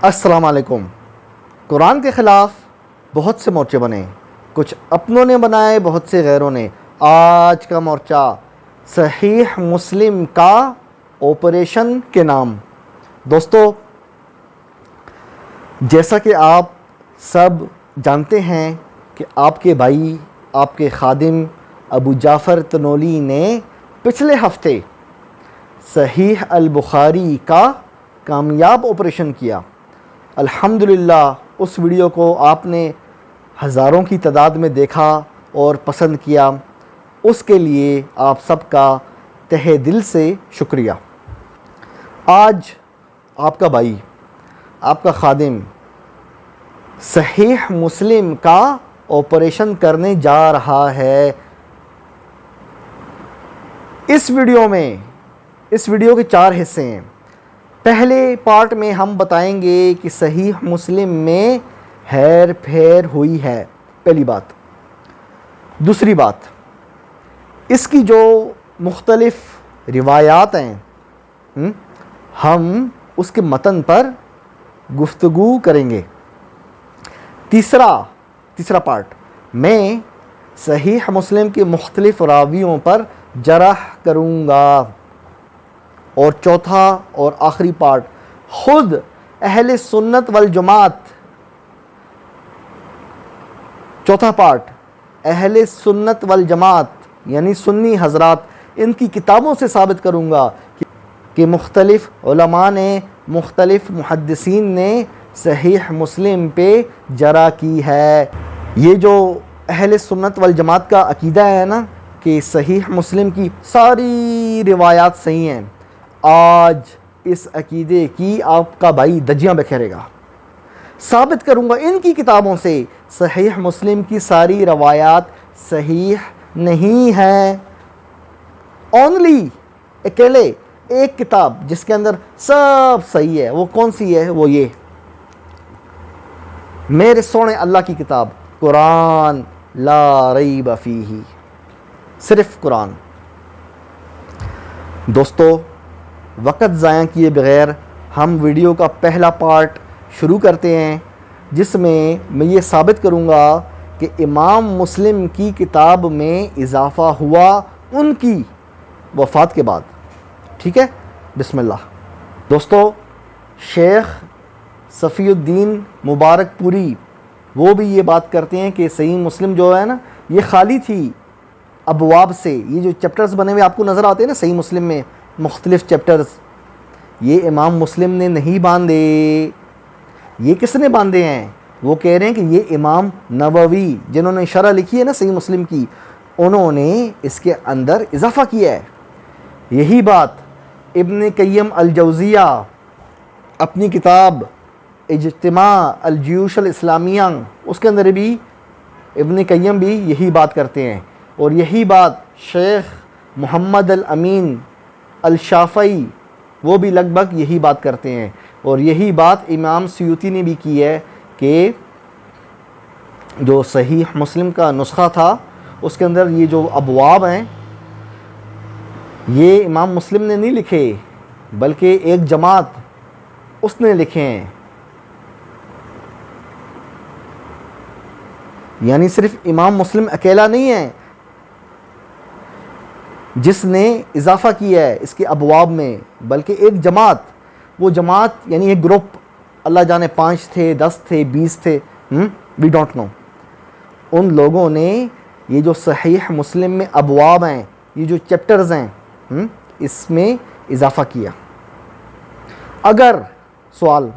السلام علیکم۔ قرآن کے خلاف بہت سے مورچے بنے، کچھ اپنوں نے بنائے، بہت سے غیروں نے۔ آج کا مورچہ صحیح مسلم کا آپریشن کے نام۔ دوستو، جیسا کہ آپ سب جانتے ہیں کہ آپ کے بھائی، آپ کے خادم ابو جعفر تنولی نے پچھلے ہفتے صحیح البخاری کا کامیاب آپریشن کیا۔ الحمدللہ اس ویڈیو کو آپ نے ہزاروں کی تعداد میں دیکھا اور پسند کیا، اس کے لیے آپ سب کا تہہ دل سے شکریہ۔ آج آپ کا بھائی، آپ کا خادم صحیح مسلم کا آپریشن کرنے جا رہا ہے۔ اس ویڈیو کے 4 حصے ہیں۔ پہلے پارٹ میں ہم بتائیں گے کہ صحیح مسلم میں ہیر پھیر ہوئی ہے، پہلی بات۔ دوسری بات، اس کی جو مختلف روایات ہیں ہم اس کے متن پر گفتگو کریں گے۔ تیسرا پارٹ میں صحیح مسلم کے مختلف راویوں پر جرح کروں گا۔ اور چوتھا اور آخری پارٹ، خود اہل سنت والجماعت، چوتھا پارٹ اہل سنت والجماعت یعنی سنی حضرات، ان کی کتابوں سے ثابت کروں گا کہ مختلف علماء نے، مختلف محدثین نے صحیح مسلم پہ جرح کی ہے۔ یہ جو اہل سنت والجماعت کا عقیدہ ہے نا کہ صحیح مسلم کی ساری روایات صحیح ہیں، آج اس عقیدے کی آپ کا بھائی دجیاں بکھیرے گا۔ ثابت کروں گا ان کی کتابوں سے صحیح مسلم کی ساری روایات صحیح نہیں ہیں۔ اونلی اکیلے ایک کتاب جس کے اندر سب صحیح ہے، وہ کون سی ہے؟ وہ یہ میرے سونے اللہ کی کتاب قرآن، لا ریب فیہ، صرف قرآن۔ دوستو، وقت ضائع کیے بغیر ہم ویڈیو کا پہلا پارٹ شروع کرتے ہیں، جس میں میں یہ ثابت کروں گا کہ امام مسلم کی کتاب میں اضافہ ہوا ان کی وفات کے بعد۔ ٹھیک ہے، بسم اللہ۔ دوستو، شیخ صفی الدین مبارک پوری وہ بھی یہ بات کرتے ہیں کہ صحیح مسلم جو ہے نا، یہ خالی تھی ابواب سے۔ یہ جو چیپٹرز بنے ہوئے آپ کو نظر آتے ہیں نا صحیح مسلم میں، مختلف چیپٹرز، یہ امام مسلم نے نہیں باندھے۔ یہ کس نے باندھے ہیں؟ وہ کہہ رہے ہیں کہ یہ امام نووی، جنہوں نے شرح لکھی ہے نا صحیح مسلم کی، انہوں نے اس کے اندر اضافہ کیا ہے۔ یہی بات ابن قیم الجوزیہ اپنی کتاب اجتماع الجیوش الاسلامیہ، اس کے اندر بھی ابن قیم بھی یہی بات کرتے ہیں، اور یہی بات شیخ محمد الامین الشافعی وہ بھی لگ بھگ یہی بات کرتے ہیں، اور یہی بات امام سیوطی نے بھی کی ہے کہ جو صحیح مسلم کا نسخہ تھا اس کے اندر یہ جو ابواب ہیں یہ امام مسلم نے نہیں لکھے، بلکہ ایک جماعت اس نے لکھے ہیں۔ یعنی صرف امام مسلم اکیلا نہیں ہے جس نے اضافہ کیا ہے اس کے ابواب میں، بلکہ ایک جماعت، وہ جماعت یعنی ایک گروپ، اللہ جانے 5 تھے، 10 تھے، 20 تھے، وی ڈونٹ نو، ان لوگوں نے یہ جو صحیح مسلم میں ابواب ہیں، یہ جو چیپٹرز ہیں، اس میں اضافہ کیا۔ اگر سوال،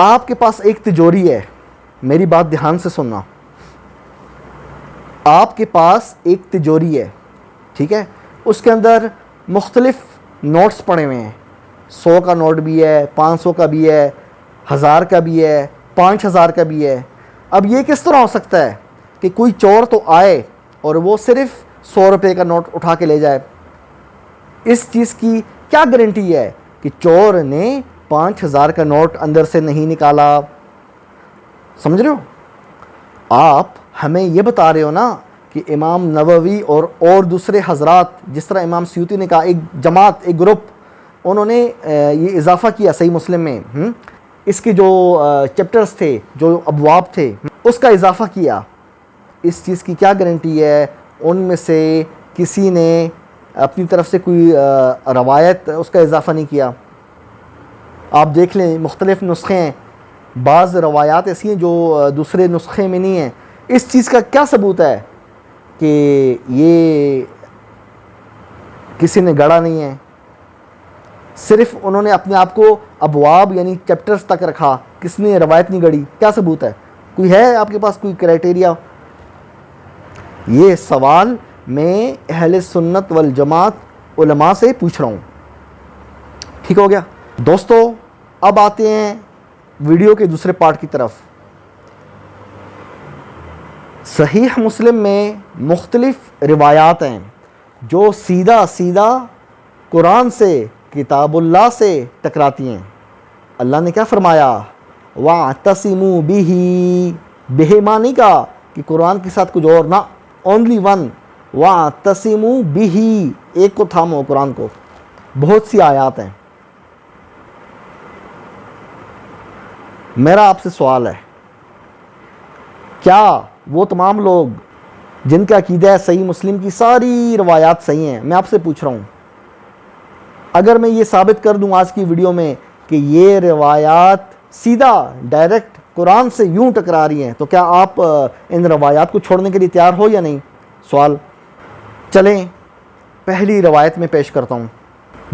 آپ کے پاس ایک تجوری ہے، میری بات دھیان سے سننا، آپ کے پاس ایک تجوری ہے، ٹھیک ہے، اس کے اندر مختلف نوٹس پڑے ہوئے ہیں، 100 کا نوٹ بھی ہے، 500 کا بھی ہے، 1000 کا بھی ہے، 5000 کا بھی ہے۔ اب یہ کس طرح ہو سکتا ہے کہ کوئی چور تو آئے اور وہ صرف 100 روپے کا نوٹ اٹھا کے لے جائے؟ اس چیز کی کیا گارنٹی ہے کہ چور نے 5000 کا نوٹ اندر سے نہیں نکالا؟ سمجھ رہے ہو؟ آپ ہمیں یہ بتا رہے ہو نا کہ امام نووی اور دوسرے حضرات، جس طرح امام سیوطی نے کہا، ایک جماعت، ایک گروپ انہوں نے یہ اضافہ کیا صحیح مسلم میں، اس کے جو چیپٹرز تھے، جو ابواب تھے، اس کا اضافہ کیا. اس چیز کی کیا گارنٹی ہے ان میں سے کسی نے اپنی طرف سے کوئی روایت اس کا اضافہ نہیں کیا؟ آپ دیکھ لیں مختلف نسخے ہیں، بعض روایات ایسی ہیں جو دوسرے نسخے میں نہیں ہیں. اس چیز کا کیا ثبوت ہے کہ یہ کسی نے گڑھا نہیں ہے؟ صرف انہوں نے اپنے آپ کو ابواب یعنی چیپٹرز تک رکھا، کس نے روایت نہیں گڑھی. کیا ثبوت ہے؟ کوئی ہے آپ کے پاس کوئی کرائٹیریا؟ یہ سوال میں اہل سنت والجماعت علماء سے پوچھ رہا ہوں. ٹھیک ہو گیا دوستو؟ اب آتے ہیں ویڈیو کے دوسرے پارٹ کی طرف. صحیح مسلم میں مختلف روایات ہیں جو سیدھا قرآن سے، کتاب اللہ سے ٹکراتی ہیں. اللہ نے کیا فرمایا؟ وَاعْتَصِمُوا بِهِ، بِهِ معنی کا کہ قرآن کے ساتھ کچھ اور نہ، اونلی ون. وَاعْتَصِمُوا بِهِ، ایک کو تھامو قرآن کو. بہت سی آیات ہیں. میرا آپ سے سوال ہے، کیا وہ تمام لوگ جن کا عقیدہ ہے صحیح مسلم کی ساری روایات صحیح ہیں، میں آپ سے پوچھ رہا ہوں، اگر میں یہ ثابت کر دوں آج کی ویڈیو میں کہ یہ روایات سیدھا ڈائریکٹ قرآن سے یوں ٹکرا رہی ہیں، تو کیا آپ ان روایات کو چھوڑنے کے لیے تیار ہو یا نہیں؟ سوال. چلیں پہلی روایت میں پیش کرتا ہوں.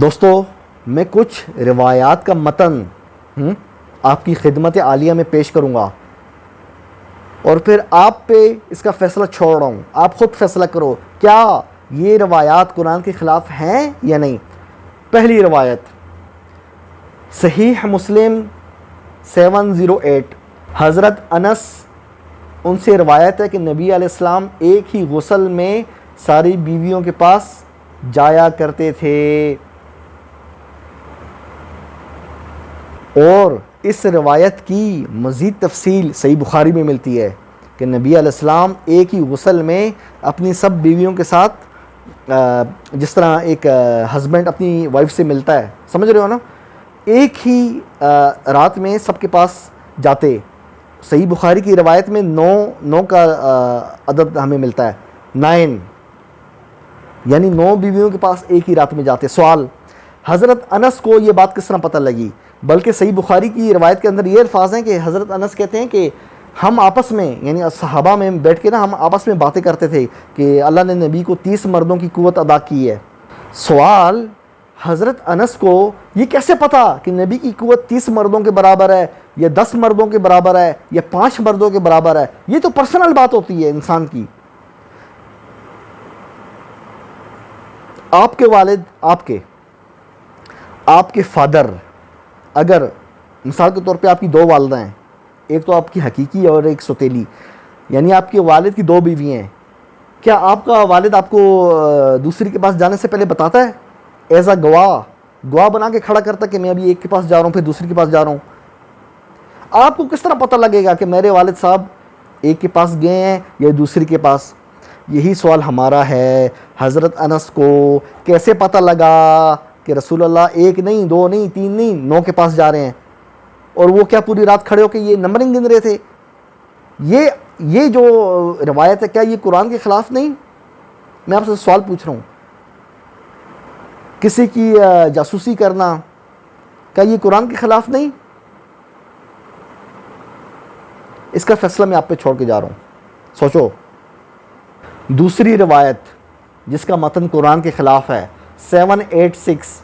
دوستو میں کچھ روایات کا متن آپ کی خدمت عالیہ میں پیش کروں گا اور پھر آپ پہ اس کا فیصلہ چھوڑ رہا ہوں. آپ خود فیصلہ کرو کیا یہ روایات قرآن کے خلاف ہیں یا نہیں. پہلی روایت صحیح مسلم 708، حضرت انس ان سے روایت ہے کہ نبی علیہ السلام ایک ہی غسل میں ساری بیویوں کے پاس جایا کرتے تھے. اور اس روایت کی مزید تفصیل صحیح بخاری میں ملتی ہے کہ نبی علیہ السلام ایک ہی غسل میں اپنی سب بیویوں کے ساتھ، جس طرح ایک ہسبینڈ اپنی وائف سے ملتا ہے، سمجھ رہے ہو نا، ایک ہی رات میں سب کے پاس جاتے. صحیح بخاری کی روایت میں 9 کا عدد ہمیں ملتا ہے، 9، یعنی 9 بیویوں کے پاس ایک ہی رات میں جاتے. سوال، حضرت انس کو یہ بات کس طرح پتہ لگی؟ بلکہ صحیح بخاری کی روایت کے اندر یہ الفاظ ہیں کہ حضرت انس کہتے ہیں کہ ہم آپس میں یعنی صحابہ میں بیٹھ کے ہم آپس میں باتیں کرتے تھے کہ اللہ نے نبی کو 30 مردوں کی قوت عطا کی ہے. سوال، حضرت انس کو یہ کیسے پتا کہ نبی کی قوت 30 مردوں کے برابر ہے یا 10 مردوں کے برابر ہے یا 5 مردوں کے برابر ہے؟ یہ تو پرسنل بات ہوتی ہے انسان کی. آپ کے والد، آپ کے فادر، اگر مثال کے طور پہ آپ کی 2 والدہ ہیں، ایک تو آپ کی حقیقی اور ایک سوتیلی، یعنی آپ کے والد کی 2 بیوی ہیں، کیا آپ کا والد آپ کو دوسری کے پاس جانے سے پہلے بتاتا ہے؟ ایز اے گواہ بنا کے کھڑا کرتا کہ میں ابھی ایک کے پاس جا رہا ہوں پھر دوسری کے پاس جا رہا ہوں؟ آپ کو کس طرح پتہ لگے گا کہ میرے والد صاحب ایک کے پاس گئے ہیں یا دوسری کے پاس؟ یہی سوال ہمارا ہے. حضرت انس کو کیسے پتہ لگا کہ رسول اللہ 1 نہیں 2 نہیں 3 نہیں 9 کے پاس جا رہے ہیں؟ اور وہ کیا پوری رات کھڑے ہو کے یہ نمبرنگ گن رہے تھے؟ یہ جو روایت ہے کیا یہ قرآن کے خلاف نہیں؟ میں آپ سے سوال پوچھ رہا ہوں. کسی کی جاسوسی کرنا کیا یہ قرآن کے خلاف نہیں؟ اس کا فیصلہ میں آپ پہ چھوڑ کے جا رہا ہوں، سوچو. دوسری روایت جس کا متن قرآن کے خلاف ہے 786،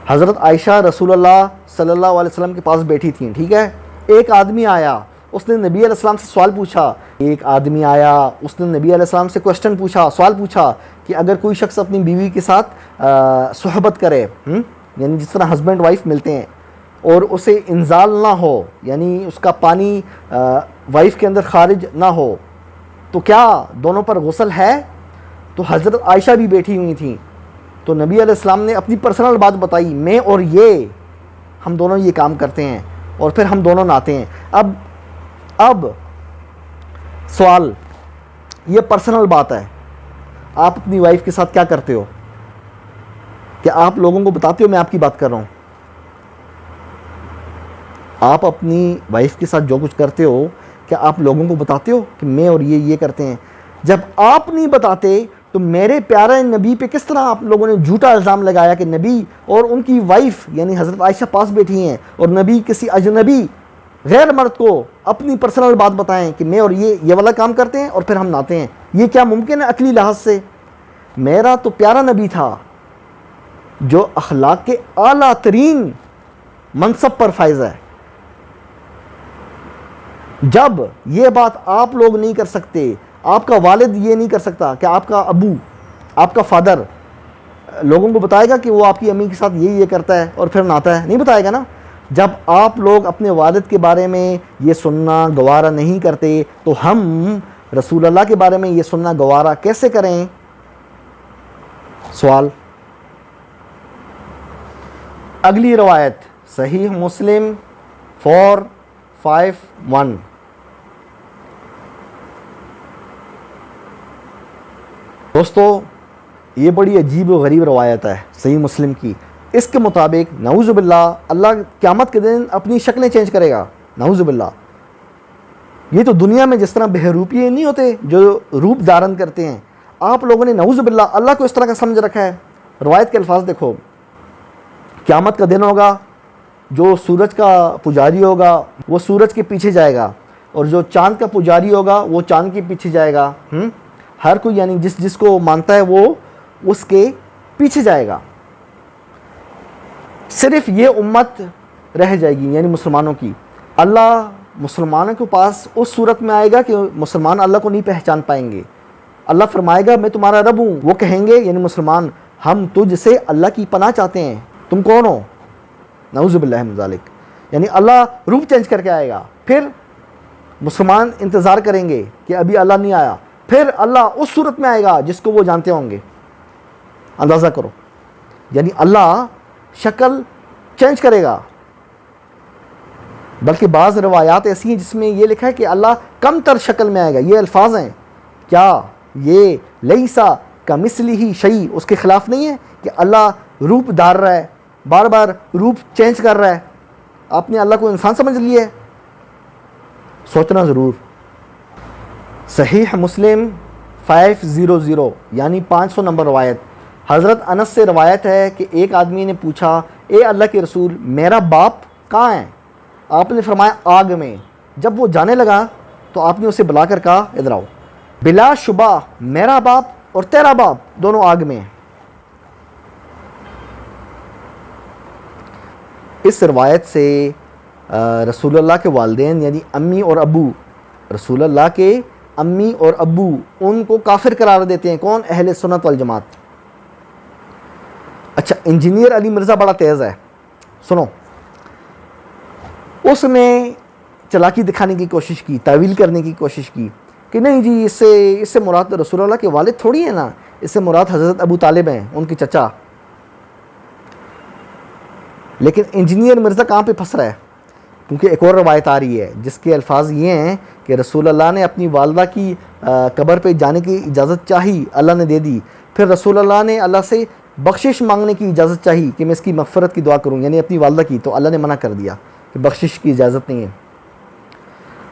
حضرت عائشہ رسول اللہ صلی اللہ علیہ وسلم کے پاس بیٹھی تھیں، ٹھیک ہے. ایک آدمی آیا، اس نے نبی علیہ السلام سے سوال پوچھا. اس نے نبی علیہ السلام سے سوال پوچھا کہ اگر کوئی شخص اپنی بیوی کے ساتھ صحبت کرے، یعنی جس طرح ہسبینڈ وائف ملتے ہیں، اور اسے انزال نہ ہو، یعنی اس کا پانی وائف کے اندر خارج نہ ہو، تو کیا دونوں پر غسل ہے؟ تو حضرت عائشہ بھی بیٹھی ہوئی تھیں. تو نبی علیہ السلام نے اپنی پرسنل بات بتائی، میں اور ہم دونوں یہ کام کرتے ہیں اور پھر ہم دونوں نہاتے ہیں. اب سوال، یہ پرسنل بات ہے، آپ اپنی وائف کے ساتھ کیا کرتے ہو؟ کہ آپ لوگوں کو بتاتے ہو میں آپ کی بات کر رہا ہوں؟ آپ اپنی وائف کے ساتھ جو کچھ کرتے ہو کیا آپ لوگوں کو بتاتے ہو کہ میں اور یہ کرتے ہیں؟ جب آپ نہیں بتاتے تو میرے پیارے نبی پہ کس طرح آپ لوگوں نے جھوٹا الزام لگایا کہ نبی اور ان کی وائف یعنی حضرت عائشہ پاس بیٹھی ہیں اور نبی کسی اجنبی غیر مرد کو اپنی پرسنل بات بتائیں کہ میں اور یہ والا کام کرتے ہیں اور پھر ہم نہاتے ہیں؟ یہ کیا ممکن ہے عقلی لحاظ سے؟ میرا تو پیارا نبی تھا جو اخلاق کے اعلیٰ ترین منصب پر فائز ہے. جب یہ بات آپ لوگ نہیں کر سکتے، آپ کا والد یہ نہیں کر سکتا کہ آپ کا ابو، آپ کا فادر لوگوں کو بتائے گا کہ وہ آپ کی امی کے ساتھ یہ کرتا ہے اور پھر نہاتا ہے؟ نہیں بتائے گا نا. جب آپ لوگ اپنے والد کے بارے میں یہ سننا گوارا نہیں کرتے تو ہم رسول اللہ کے بارے میں یہ سننا گوارا کیسے کریں؟ سوال. اگلی روایت صحیح مسلم 451. دوستو یہ بڑی عجیب و غریب روایت ہے صحیح مسلم کی. اس کے مطابق نعوذ باللہ اللہ قیامت کے دن اپنی شکلیں چینج کرے گا. نعوذ باللہ. یہ تو دنیا میں جس طرح بہروپیے نہیں ہوتے جو روپ دھارن کرتے ہیں، آپ لوگوں نے نعوذ باللہ اللہ کو اس طرح کا سمجھ رکھا ہے. روایت کے الفاظ دیکھو. قیامت کا دن ہوگا، جو سورج کا پجاری ہوگا وہ سورج کے پیچھے جائے گا، اور جو چاند کا پجاری ہوگا وہ چاند کے پیچھے جائے گا. ہر کوئی یعنی جس کو مانتا ہے وہ اس کے پیچھے جائے گا. صرف یہ امت رہ جائے گی یعنی مسلمانوں کی. اللہ مسلمانوں کے پاس اس صورت میں آئے گا کہ مسلمان اللہ کو نہیں پہچان پائیں گے. اللہ فرمائے گا میں تمہارا رب ہوں. وہ کہیں گے یعنی مسلمان ہم تجھ سے اللہ کی پناہ چاہتے ہیں، تم کون ہو؟ نعوذ باللہ من ذالک. یعنی اللہ روپ چینج کر کے آئے گا. پھر مسلمان انتظار کریں گے کہ ابھی اللہ نہیں آیا. پھر اللہ اس صورت میں آئے گا جس کو وہ جانتے ہوں گے. اندازہ کرو، یعنی اللہ شکل چینج کرے گا. بلکہ بعض روایات ایسی ہیں جس میں یہ لکھا ہے کہ اللہ کم تر شکل میں آئے گا. یہ الفاظ ہیں کیا یہ لیسا کمثلہ شیء اس کے خلاف نہیں ہے کہ اللہ روپ دھار رہا ہے، بار بار روپ چینج کر رہا ہے؟ آپ نے اللہ کو انسان سمجھ لیا ہے؟ سوچنا ضرور. صحیح مسلم 500 یعنی 500 نمبر روایت. حضرت انس سے روایت ہے کہ ایک آدمی نے پوچھا اے اللہ کے رسول میرا باپ کہاں ہے؟ آپ نے فرمایا آگ میں. جب وہ جانے لگا تو آپ نے اسے بلا کر کہا ادھر آؤ. بلا شبہ میرا باپ اور تیرا باپ دونوں آگ میں ہیں. اس روایت سے رسول اللہ کے والدین یعنی امی اور ابو، رسول اللہ کے امی اور ابو ان کو کافر قرار دیتے ہیں. کون؟ اہل سنت والجماعت. اچھا انجینئر علی مرزا بڑا تیز ہے، سنو. اس نے چلاکی دکھانے کی کوشش کی، تعویل کرنے کی کوشش کی کہ نہیں جی اس سے مراد رسول اللہ کے والد تھوڑی ہیں نا، اس سے مراد حضرت ابو طالب ہیں، ان کے چچا. لیکن انجینئر مرزا کہاں پہ پھنس رہا ہے؟ کیونکہ ایک اور روایت آ رہی ہے جس کے الفاظ یہ ہیں کہ رسول اللہ نے اپنی والدہ کی قبر پہ جانے کی اجازت چاہی، اللہ نے دے دی. پھر رسول اللہ نے اللہ سے بخشش مانگنے کی اجازت چاہی کہ میں اس کی مغفرت کی دعا کروں یعنی اپنی والدہ کی، تو اللہ نے منع کر دیا کہ بخشش کی اجازت نہیں ہے.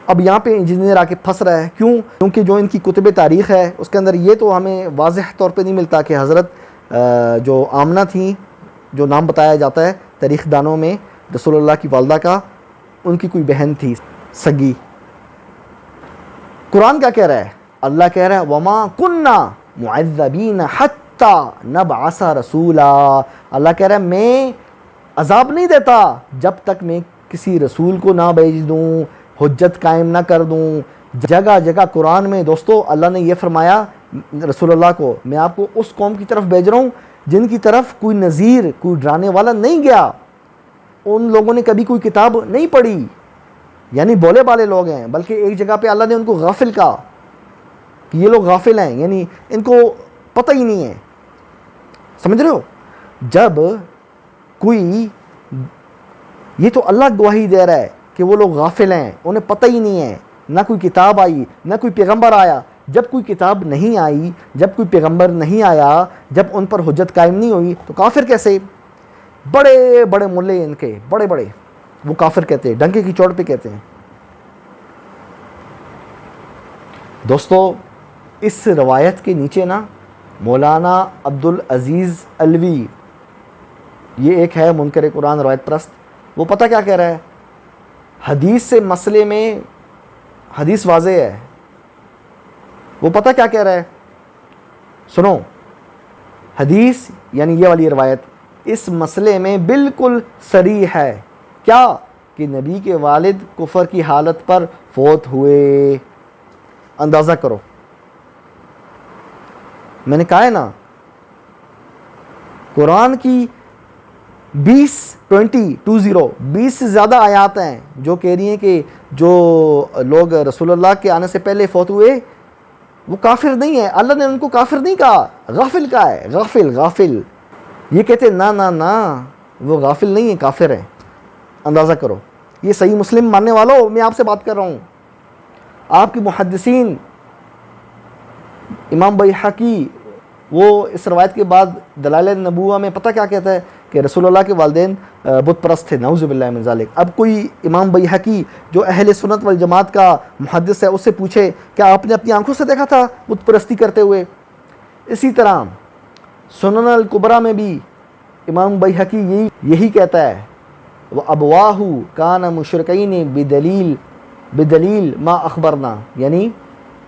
اب یہاں پہ انجینئر آ کے پھنس رہا ہے. کیوں؟ کیونکہ جو ان کی کتب تاریخ ہے اس کے اندر یہ تو ہمیں واضح طور پہ نہیں ملتا کہ حضرت جو آمنہ تھیں، جو نام بتایا جاتا ہے تاریخ دانوں میں رسول اللہ کی والدہ کا، ان کی کوئی بہن تھی سگی. قرآن کیا کہہ رہا ہے؟ اللہ کہہ رہا ہے وَمَا كُنَّا مُعَذَّبِينَ حَتَّى نَبْعَثَ رَسُولًا. اللہ کہہ رہا ہے میں عذاب نہیں دیتا جب تک میں کسی رسول کو نہ بھیج دوں، حجت قائم نہ کر دوں. جگہ جگہ قرآن میں دوستو اللہ نے یہ فرمایا رسول اللہ کو میں آپ کو اس قوم کی طرف بھیج رہا ہوں جن کی طرف کوئی نذیر، کوئی ڈرانے والا نہیں گیا. ان لوگوں نے کبھی کوئی کتاب نہیں پڑھی، یعنی بولے بالے لوگ ہیں. بلکہ ایک جگہ پہ اللہ نے ان کو غافل کہا کہ یہ لوگ غافل ہیں، یعنی ان کو پتہ ہی نہیں ہے. سمجھ رہے ہو؟ جب کوئی، یہ تو اللہ گواہی دے رہا ہے کہ وہ لوگ غافل ہیں، انہیں پتہ ہی نہیں ہے، نہ کوئی کتاب آئی نہ کوئی پیغمبر آیا. جب کوئی کتاب نہیں آئی، جب کوئی پیغمبر نہیں آیا، جب ان پر حجت قائم نہیں ہوئی تو کافر کیسے؟ بڑے بڑے ملے ان کے بڑے بڑے، وہ کافر کہتے ہیں، ڈنکے کی چوٹ پہ کہتے ہیں۔ دوستو اس روایت کے نیچے نا مولانا عبدالعزیز علوی، یہ ایک ہے منکر قرآن روایت پرست، وہ پتہ کیا کہہ رہا ہے؟ حدیث سے مسئلے میں حدیث واضح ہے، وہ پتہ کیا کہہ رہا ہے؟ سنو، حدیث یعنی یہ والی روایت اس مسئلے میں بالکل صریح ہے، کیا کہ نبی کے والد کفر کی حالت پر فوت ہوئے۔ اندازہ کرو، میں نے کہا ہے نا قرآن کی 20 سے زیادہ آیات ہیں جو کہہ رہی ہیں کہ جو لوگ رسول اللہ کے آنے سے پہلے فوت ہوئے وہ کافر نہیں ہے۔ اللہ نے ان کو کافر نہیں کہا، غافل کہا ہے، غافل۔ یہ کہتے ہیں نا وہ غافل نہیں ہے، کافر ہے۔ اندازہ کرو، یہ صحیح مسلم ماننے والوں، میں آپ سے بات کر رہا ہوں، آپ کی محدثین امام بیہقی وہ اس روایت کے بعد دلائل النبوہ میں پتہ کیا کہتا ہے کہ رسول اللہ کے والدین بت پرست تھے، نعوذ باللہ من ذالک۔ اب کوئی امام بیہقی جو اہل سنت والجماعت کا محدث ہے اس سے پوچھے کیا آپ نے اپنی آنکھوں سے دیکھا تھا بت پرستی کرتے ہوئے؟ اسی طرح سنن الکبریٰ میں بھی امام بیہقی یہی کہتا ہے، وَأَبْوَاهُ كَانَ مُشْرِكَيْنِ بدلیل ما اخبرنا، یعنی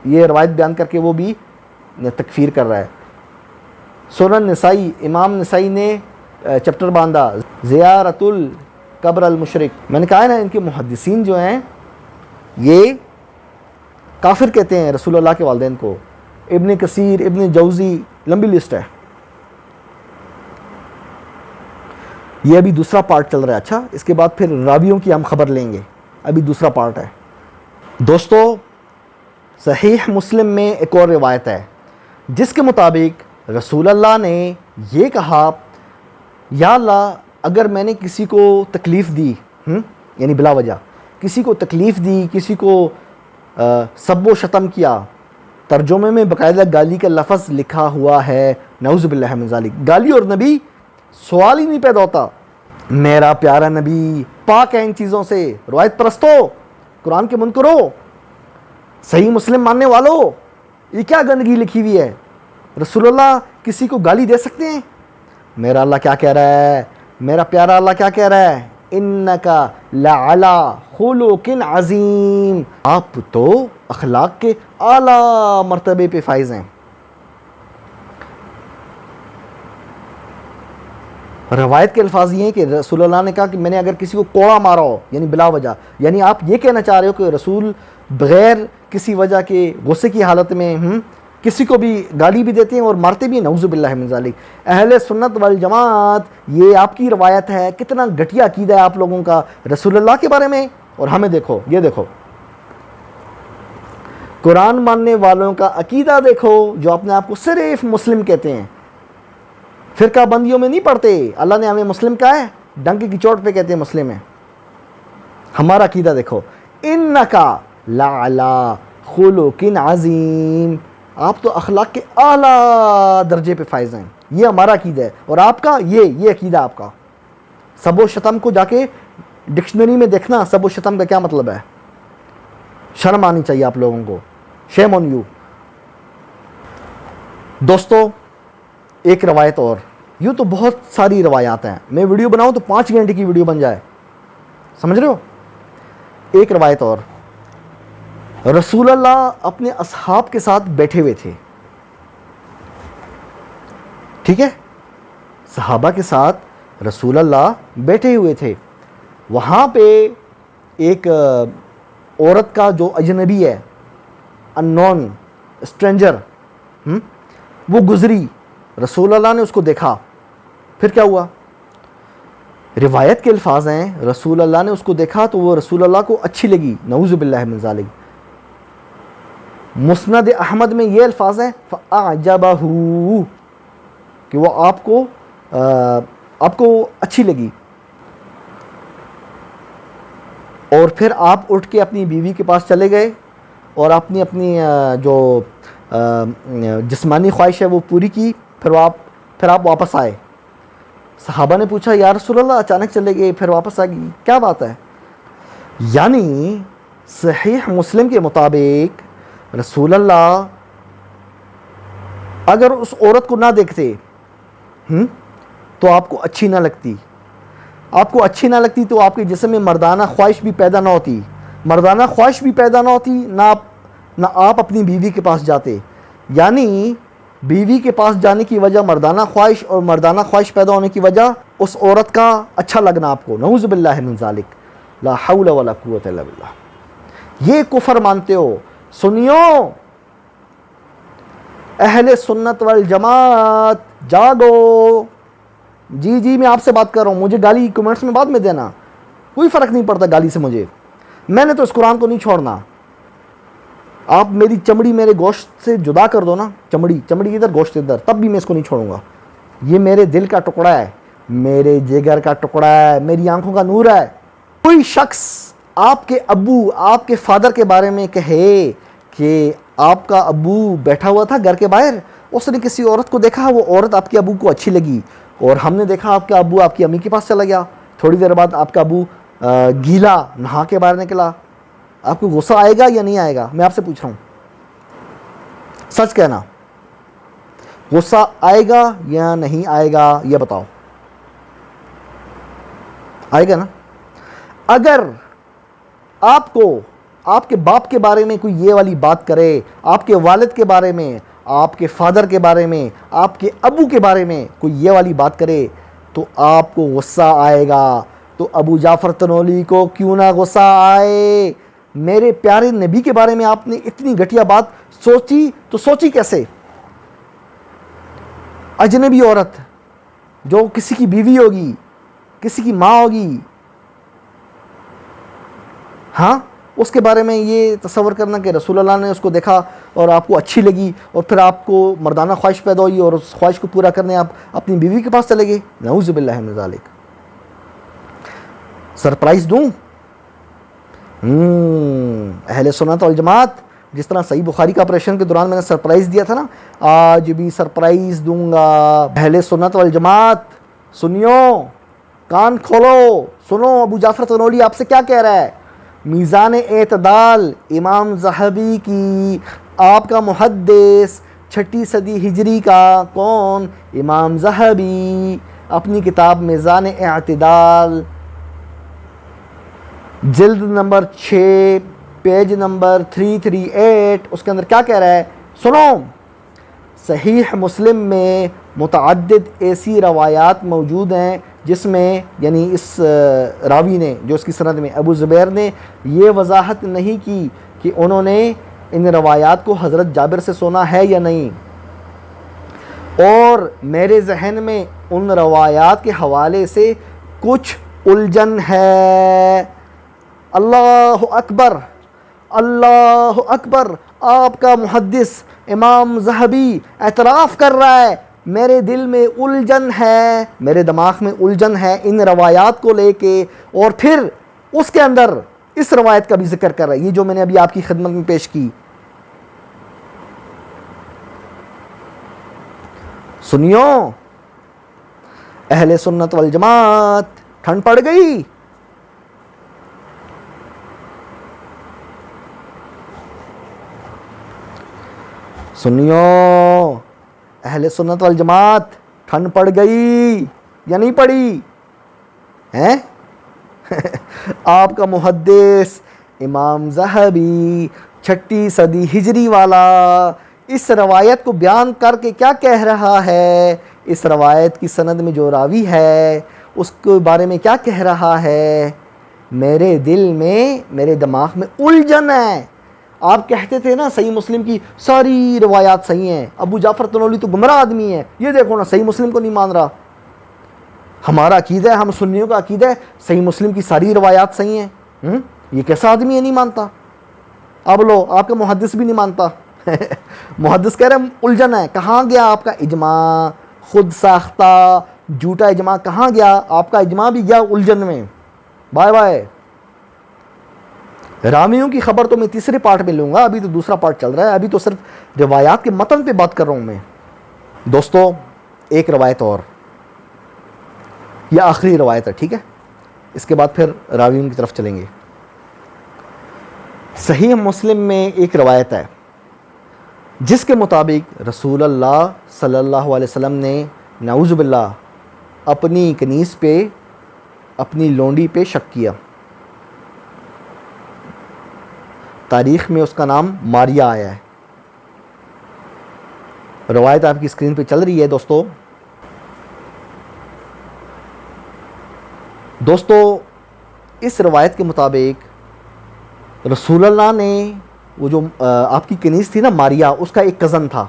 یہ روایت بیان کر کے وہ بھی تکفیر کر رہا ہے۔ سنن نسائی، امام نسائی نے چپٹر باندھا زیارت القبر المشرک۔ میں نے کہا ہے نا ان کے محدثین جو ہیں یہ کافر کہتے ہیں رسول اللہ کے والدین کو۔ ابن کثیر، ابن جوزی، لمبی لسٹ ہے۔ یہ ابھی دوسرا پارٹ چل رہا ہے، اچھا اس کے بعد پھر راویوں کی ہم خبر لیں گے، ابھی دوسرا پارٹ ہے۔ دوستو صحیح مسلم میں ایک اور روایت ہے جس کے مطابق رسول اللہ نے یہ کہا، یا اللہ اگر میں نے کسی کو تکلیف دی، یعنی بلا وجہ کسی کو تکلیف دی، کسی کو سب و شتم کیا، ترجمے میں باقاعدہ گالی کا لفظ لکھا ہوا ہے، نعوذ باللہ من ذالک۔ گالی اور نبی سوال ہی نہیں پیدا ہوتا، میرا پیارا نبی پاک ہے ان چیزوں سے۔ روایت پرستو، قرآن کے منکرو، صحیح مسلم ماننے والو، یہ کیا گندگی لکھی ہوئی ہے؟ رسول اللہ کسی کو گالی دے سکتے ہیں؟ میرا اللہ کیا کہہ رہا ہے، میرا پیارا اللہ کیا کہہ رہا ہے؟ انکا لعلی خلق عظیم، آپ تو اخلاق کے اعلیٰ مرتبے پہ فائز ہیں۔ روایت کے الفاظ یہ ہیں کہ رسول اللہ نے کہا کہ میں نے اگر کسی کو کوڑا مارا ہو، یعنی بلا وجہ، یعنی آپ یہ کہنا چاہ رہے ہو کہ رسول بغیر کسی وجہ کے غصے کی حالت میں کسی کو بھی گالی بھی دیتے ہیں اور مارتے بھی ہیں، نعوذ باللہ من ذالک۔ اہل سنت والجماعت یہ آپ کی روایت ہے، کتنا گھٹیا عقیدہ ہے آپ لوگوں کا رسول اللہ کے بارے میں۔ اور ہمیں دیکھو، یہ دیکھو قرآن ماننے والوں کا عقیدہ دیکھو جو اپنے آپ کو صرف مسلم کہتے ہیں، فرقہ بندیوں میں نہیں پڑھتے۔ اللہ نے ہمیں مسلم کہا ہے، ڈنکی کی چوٹ پہ کہتے ہیں مسلم ہیں۔ ہمارا عقیدہ دیکھو، انکا لعلی خلق عظیم، آپ تو اخلاق کے اعلیٰ درجے پہ فائز ہیں، یہ ہمارا عقیدہ ہے۔ اور آپ کا یہ عقیدہ آپ کا، سب و شتم کو جا کے ڈکشنری میں دیکھنا، سب و شتم کا کیا مطلب ہے، شرم آنی چاہیے آپ لوگوں کو، شیم آن یو۔ دوستو ایک روایت اور، یوں تو بہت ساری روایات ہیں، میں ویڈیو بناؤں تو 5 گھنٹے کی ویڈیو بن جائے، سمجھ رہے ہو۔ ایک روایت اور، رسول اللہ اپنے اصحاب کے ساتھ بیٹھے ہوئے تھے، ٹھیک ہے، صحابہ کے ساتھ رسول اللہ بیٹھے ہوئے تھے، وہاں پہ ایک عورت کا جو اجنبی ہے، ان نون اسٹرینجر، وہ گزری، رسول اللہ نے اس کو دیکھا، پھر کیا ہوا؟ روایت کے الفاظ ہیں رسول اللہ نے اس کو دیکھا تو وہ رسول اللہ کو اچھی لگی، نعوذ باللہ من ذالک۔ مسند احمد میں یہ الفاظ ہیں فَأَعْجَبَهُ، کہ وہ آپ کو اچھی لگی، اور پھر آپ اٹھ کے اپنی بیوی کے پاس چلے گئے اور اپنی جو جسمانی خواہش ہے وہ پوری کی، پھر آپ واپس آئے۔ صحابہ نے پوچھا یا رسول اللہ اچانک چلے گئے پھر واپس آ گئی، کیا بات ہے؟ یعنی صحیح مسلم کے مطابق رسول اللہ اگر اس عورت کو نہ دیکھتے تو آپ کو اچھی نہ لگتی، آپ کو اچھی نہ لگتی تو آپ کے جسم میں مردانہ خواہش بھی پیدا نہ ہوتی، مردانہ خواہش بھی پیدا نہ ہوتی، نہ آپ اپنی بیوی کے پاس جاتے۔ یعنی بیوی کے پاس جانے کی وجہ مردانہ خواہش، اور مردانہ خواہش پیدا ہونے کی وجہ اس عورت کا اچھا لگنا آپ کو، نعوذ باللہ من ذالک، لا حول ولا قوت الا باللہ۔ یہ کفر مانتے ہو؟ سنیو اہل سنت والجماعت جاگو۔ جی میں آپ سے بات کر رہا ہوں، مجھے گالی کمنٹس میں بعد میں دینا، کوئی فرق نہیں پڑتا گالی سے مجھے، میں نے تو اس قرآن کو نہیں چھوڑنا۔ آپ میری چمڑی میرے گوشت سے جدا کر دو نا، چمڑی ادھر گوشت ادھر، تب بھی میں اس کو نہیں چھوڑوں گا۔ یہ میرے دل کا ٹکڑا ہے، میرے جگر کا ٹکڑا ہے، میری آنکھوں کا نور ہے۔ کوئی شخص آپ کے ابو، آپ کے فادر کے بارے میں کہے کہ آپ کا ابو بیٹھا ہوا تھا گھر کے باہر، اس نے کسی عورت کو دیکھا، وہ عورت آپ کے ابو کو اچھی لگی، اور ہم نے دیکھا آپ کا ابو آپ کی امی کے پاس چلا گیا، تھوڑی دیر بعد آپ کا ابو گیلا نہا کے باہر نکلا، آپ کو غصہ آئے گا یا نہیں آئے گا؟ میں آپ سے پوچھ رہا ہوں، سچ کہنا، غصہ آئے گا یا نہیں آئے گا یہ بتاؤ؟ آئے گا نا؟ اگر آپ کو آپ کے باپ کے بارے میں کوئی یہ والی بات کرے، آپ کے والد کے بارے میں، آپ کے فادر کے بارے میں، آپ کے ابو کے بارے میں کوئی یہ والی بات کرے تو آپ کو غصہ آئے گا۔ تو ابو جعفر تنولی کو کیوں نہ غصہ آئے؟ میرے پیارے نبی کے بارے میں آپ نے اتنی گھٹیا بات سوچی تو سوچی کیسے؟ اجنبی عورت جو کسی کی بیوی ہوگی، کسی کی ماں ہوگی، ہاں، اس کے بارے میں یہ تصور کرنا کہ رسول اللہ نے اس کو دیکھا اور آپ کو اچھی لگی، اور پھر آپ کو مردانہ خواہش پیدا ہوئی اور اس خواہش کو پورا کرنے آپ اپنی بیوی کے پاس چلے گئے، نعوذ باللہ من ذالک۔ سرپرائز دوں؟ اہل سنت والجماعت، جس طرح صحیح بخاری کا آپریشن کے دوران میں نے سرپرائز دیا تھا نا، آج بھی سرپرائز دوں گا۔ اہل سنت والجماعت سنیو، کان کھولو، سنو ابو جعفر تنولی آپ سے کیا کہہ رہا ہے۔ میزان اعتدال امام ذہبی کی، آپ کا محدث 6 صدی ہجری کا، کون؟ امام ذہبی، اپنی کتاب میزان اعتدال جلد نمبر 6 پیج نمبر 338، اس کے اندر کیا کہہ رہا ہے؟ سنو، صحیح مسلم میں متعدد ایسی روایات موجود ہیں جس میں، یعنی اس راوی نے جو اس کی سند میں ابو زبیر نے یہ وضاحت نہیں کی کہ انہوں نے ان روایات کو حضرت جابر سے سنا ہے یا نہیں، اور میرے ذہن میں ان روایات کے حوالے سے کچھ الجھن ہے۔ اللہ اکبر، اللہ اکبر، آپ کا محدث امام ذہبی اعتراف کر رہا ہے میرے دل میں الجھن ہے، میرے دماغ میں الجھن ہے ان روایات کو لے کے، اور پھر اس کے اندر اس روایت کا بھی ذکر کر رہا ہے، یہ جو میں نے ابھی آپ کی خدمت میں پیش کی۔ سنیو اہل سنت والجماعت، ٹھنڈ پڑ گئی؟ سنیو اہل سنت والجماعت، ٹھنڈ پڑ گئی یا نہیں پڑی ہیں؟ آپ کا محدث امام ذہبی 6 صدی ہجری والا اس روایت کو بیان کر کے کیا کہہ رہا ہے؟ اس روایت کی سند میں جو راوی ہے اس کے بارے میں کیا کہہ رہا ہے؟ میرے دل میں، میرے دماغ میں الجھن ہے۔ آپ کہتے تھے نا صحیح مسلم کی ساری روایات صحیح ہیں، ابو جعفر تنولی تو گمراہ آدمی ہے، یہ دیکھو نا صحیح مسلم کو نہیں مان رہا۔ ہمارا عقیدہ ہے، ہم سنیوں کا عقیدہ ہے صحیح مسلم کی ساری روایات صحیح ہیں۔ یہ کیسا آدمی ہے نہیں مانتا؟ اب لو، آپ کا محدث بھی نہیں مانتا۔ محدث کہہ رہے ہیں الجھن ہے۔ کہاں گیا آپ کا اجماع؟ خود ساختہ جھوٹا اجماع کہاں گیا؟ آپ کا اجماع بھی گیا الجھن میں، بائے بائے۔ راویوں کی خبر تو میں تیسرے پارٹ میں لوں گا، ابھی تو دوسرا پارٹ چل رہا ہے، ابھی تو صرف روایات کے متن پہ بات کر رہا ہوں میں۔ دوستو ایک روایت اور، یہ آخری روایت ہے، ٹھیک ہے، اس کے بعد پھر راویوں کی طرف چلیں گے۔ صحیح مسلم میں ایک روایت ہے جس کے مطابق رسول اللہ صلی اللہ علیہ وسلم نے نعوذ باللہ اپنی کنیز پہ، اپنی لونڈی پہ شک کیا۔ تاریخ میں اس کا نام ماریا آیا ہے۔ روایت آپ کی اسکرین پہ چل رہی ہے دوستو اس روایت کے مطابق رسول اللہ نے وہ جو آپ کی کنیز تھی نا ماریا، اس کا ایک کزن تھا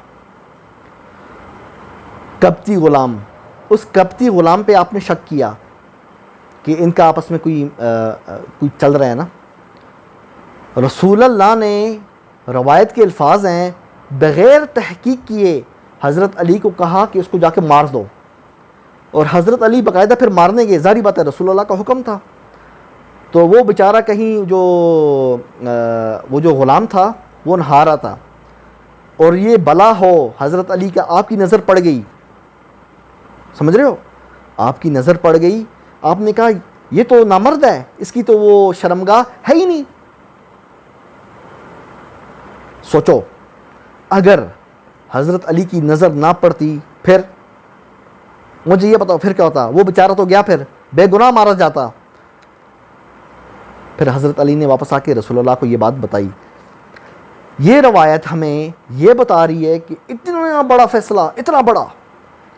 قبطی غلام، اس قبطی غلام پہ آپ نے شک کیا کہ ان کا آپس میں کوئی چل رہا ہے نا۔ رسول اللہ نے، روایت کے الفاظ ہیں، بغیر تحقیق کیے حضرت علی کو کہا کہ اس کو جا کے مار دو، اور حضرت علی باقاعدہ پھر مارنے گئے، ظاہری بات ہے رسول اللہ کا حکم تھا۔ تو وہ بیچارہ کہیں وہ جو غلام تھا وہ نہا رہا تھا، اور یہ بلا ہو حضرت علی کا، آپ کی نظر پڑ گئی، سمجھ رہے ہو، آپ کی نظر پڑ گئی، آپ نے کہا یہ تو نامرد ہے، اس کی تو وہ شرمگاہ ہے ہی نہیں۔ سوچو اگر حضرت علی کی نظر نہ پڑتی پھر مجھے یہ بتاؤ پھر کیا ہوتا؟ وہ بیچارہ تو گیا، پھر بے گناہ مارا جاتا۔ پھر حضرت علی نے واپس آ کے رسول اللہ کو یہ بات بتائی۔ یہ روایت ہمیں یہ بتا رہی ہے کہ اتنا بڑا فیصلہ، اتنا بڑا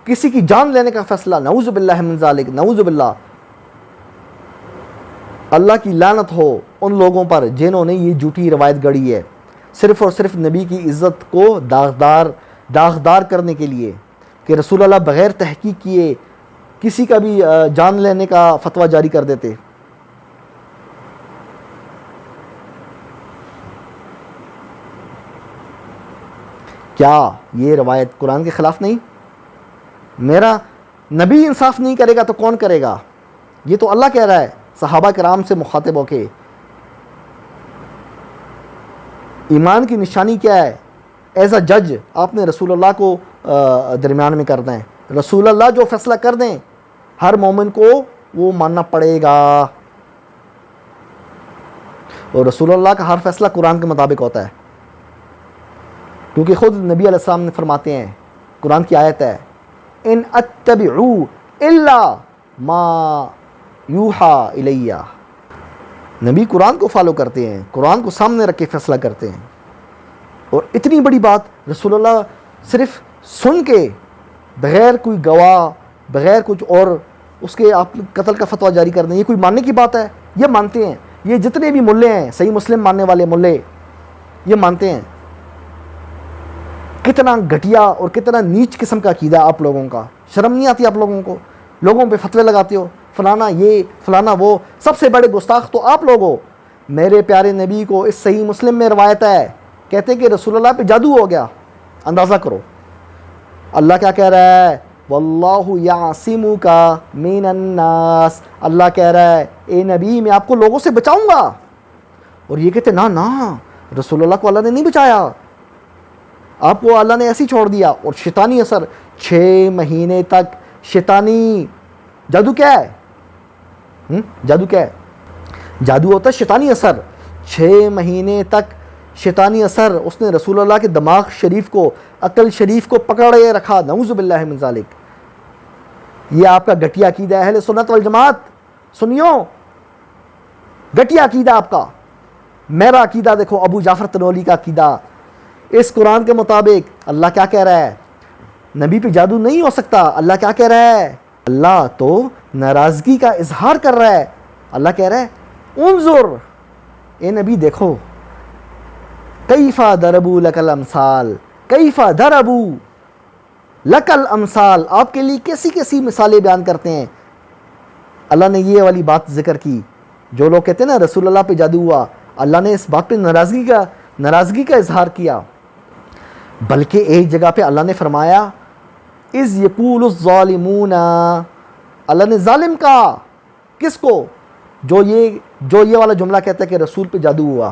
کسی کی جان لینے کا فیصلہ، نعوذ باللہ من ذالک، نعوذ باللہ، اللہ کی لعنت ہو ان لوگوں پر جنہوں نے یہ جھوٹی روایت گڑھی ہے، صرف اور صرف نبی کی عزت کو داغدار کرنے کے لیے، کہ رسول اللہ بغیر تحقیق کیے کسی کا بھی جان لینے کا فتویٰ جاری کر دیتے۔ کیا یہ روایت قرآن کے خلاف نہیں؟ میرا نبی انصاف نہیں کرے گا تو کون کرے گا؟ یہ تو اللہ کہہ رہا ہے صحابہ کرام سے مخاطب ہو کے۔ ایمان کی نشانی کیا ہے؟ ایز اے جج آپ نے رسول اللہ کو درمیان میں کرنا ہے، رسول اللہ جو فیصلہ کر دیں ہر مومن کو وہ ماننا پڑے گا، اور رسول اللہ کا ہر فیصلہ قرآن کے مطابق ہوتا ہے، کیونکہ خود نبی علیہ السلام نے فرماتے ہیں، قرآن کی آیت ہے، ان اتبعو الا ما یوحا الیہ، نبی قرآن کو فالو کرتے ہیں، قرآن کو سامنے رکھ کے فیصلہ کرتے ہیں۔ اور اتنی بڑی بات رسول اللہ صرف سن کے، بغیر کوئی گواہ، بغیر کچھ اور اس کے آپ قتل کا فتویٰ جاری کر دیں، یہ کوئی ماننے کی بات ہے؟ یہ مانتے ہیں، یہ جتنے بھی ملے ہیں صحیح مسلم ماننے والے ملے یہ مانتے ہیں۔ کتنا گھٹیا اور کتنا نیچ قسم کا عقیدہ آپ لوگوں کا، شرم نہیں آتی آپ لوگوں کو؟ لوگوں پہ فتوے لگاتے ہو، فلانا یہ فلانا وہ، سب سے بڑے گستاخ تو آپ لوگ ہو۔ میرے پیارے نبی کو اس صحیح مسلم میں روایت ہے، کہتے ہیں کہ رسول اللہ پہ جادو ہو گیا۔ اندازہ کرو اللہ کیا کہہ رہا ہے، واللہ یعصمک من الناس، اللہ کہہ رہا ہے اے نبی میں آپ کو لوگوں سے بچاؤں گا، اور یہ کہتے نا رسول اللہ کو اللہ نے نہیں بچایا، آپ کو اللہ نے ایسی چھوڑ دیا۔ اور شیطانی اثر 6 مہینے تک، شیطانی جادو کیا ہے؟ جادو کیا ہے؟ جادو ہوتا ہے شیطانی اثر۔ 6 مہینے تک شیطانی اثر اس نے رسول اللہ کے دماغ شریف کو، عقل شریف کو پکڑے رکھا، نعوذ باللہ من ذالک۔ یہ آپ کا گھٹیا عقیدہ ہے اہل سنت والجماعت، سنیو، گھٹیا عقیدہ آپ کا۔ میرا عقیدہ دیکھو، ابو جعفر تنولی کا عقیدہ، اس قرآن کے مطابق اللہ کیا کہہ رہا ہے؟ نبی پہ جادو نہیں ہو سکتا۔ اللہ کیا کہہ رہا ہے؟ اللہ تو ناراضگی کا اظہار کر رہا ہے۔ اللہ کہہ رہا ہے انظر، اے نبی دیکھو، کیف ضربوا لک الامثال، کیف ضربوا لک الامثال، آپ کے لیے کیسی کیسی مثالیں بیان کرتے ہیں۔ اللہ نے یہ والی بات ذکر کی، جو لوگ کہتے ہیں نا رسول اللہ پہ جادو ہوا، اللہ نے اس بات پہ ناراضگی کا اظہار کیا۔ بلکہ ایک جگہ پہ اللہ نے فرمایا اذ یقول الظالمون، اللہ نے ظالم کہا، کس کو؟ جو یہ والا جملہ کہتا ہے کہ رسول پہ جادو ہوا.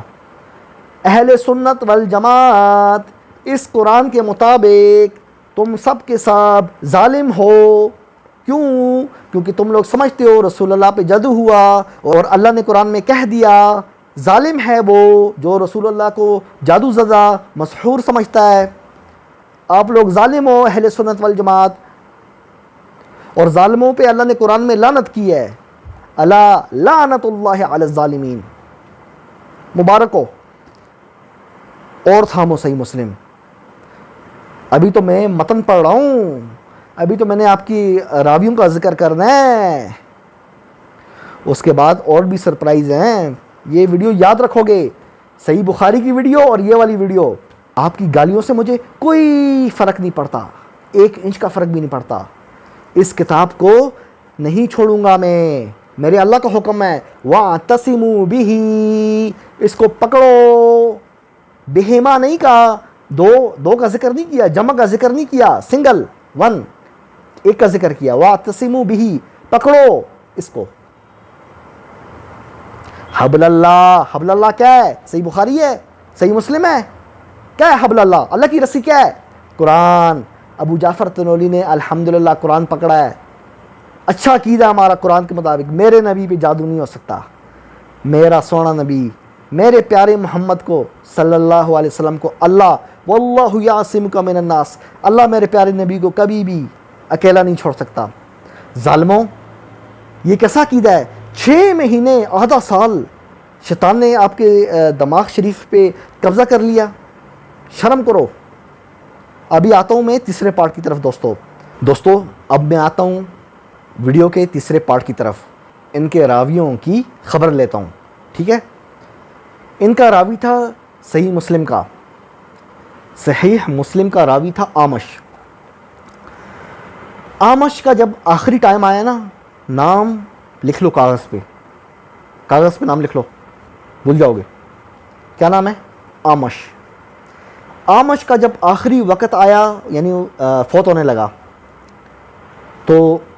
اہل سنت والجماعت اس قرآن کے مطابق تم سب کے سب ظالم ہو. کیوں؟ کیونکہ تم لوگ سمجھتے ہو رسول اللہ پہ جادو ہوا، اور اللہ نے قرآن میں کہہ دیا ظالم ہے وہ جو رسول اللہ کو جادو زدہ مسحور سمجھتا ہے. آپ لوگ ظالم ہو اہل سنت والجماعت. اور ظالموں پہ اللہ نے قرآن میں لعنت کی ہے. الا لعنت اللہ علی الظالمین. مبارک ہو. اور تھامو صحیح مسلم. ابھی تو میں متن پڑھ رہا ہوں، ابھی تو میں نے آپ کی راویوں کا ذکر کرنا ہے. اس کے بعد اور بھی سرپرائز ہیں. یہ ویڈیو یاد رکھو گے، صحیح بخاری کی ویڈیو اور یہ والی ویڈیو. آپ کی گالیوں سے مجھے کوئی فرق نہیں پڑتا، 1 انچ کا فرق بھی نہیں پڑتا. اس کتاب کو نہیں چھوڑوں گا میں. میرے اللہ کا حکم ہے وَاعْتَصِمُوا بِهِ. اس کو پکڑو. بہما نہیں کہا، دو کا ذکر نہیں کیا، جمع کا ذکر نہیں کیا، سنگل 1 ایک کا ذکر کیا. وَاعْتَصِمُوا بِهِ. پکڑو اس کو. حبل اللہ. حبل اللہ کیا ہے؟ صحیح بخاری ہے، صحیح مسلم ہے. کیا ہے حبل اللہ؟ اللہ کی رسی کیا ہے؟ قرآن. ابو جعفر تنولی نے الحمدللہ قرآن پکڑا ہے. اچھا عقیدہ ہمارا قرآن کے مطابق. میرے نبی پہ جادو نہیں ہو سکتا. میرا سونا نبی، میرے پیارے محمد کو صلی اللہ علیہ وسلم کو اللہ واللہ یعصمک من الناس، اللہ میرے پیارے نبی کو کبھی بھی اکیلا نہیں چھوڑ سکتا. ظالموں، یہ کیسا عقیدہ ہے؟ 6 مہینے آدھا سال شیطان نے آپ کے دماغ شریف پہ قبضہ کر لیا. شرم کرو. ابھی آتا ہوں میں تیسرے پارٹ کی طرف. دوستو اب میں آتا ہوں ویڈیو کے تیسرے پارٹ کی طرف. ان کے راویوں کی خبر لیتا ہوں. ٹھیک ہے. ان کا راوی تھا صحیح مسلم کا. صحیح مسلم کا راوی تھا آمش. آمش کا جب آخری ٹائم آیا نا، نام لکھ لو کاغذ پہ نام لکھ لو، بھول جاؤ گے. کیا نام ہے؟ آمش. آمش کا جب آخری وقت آیا، یعنی فوت ہونے لگا، تو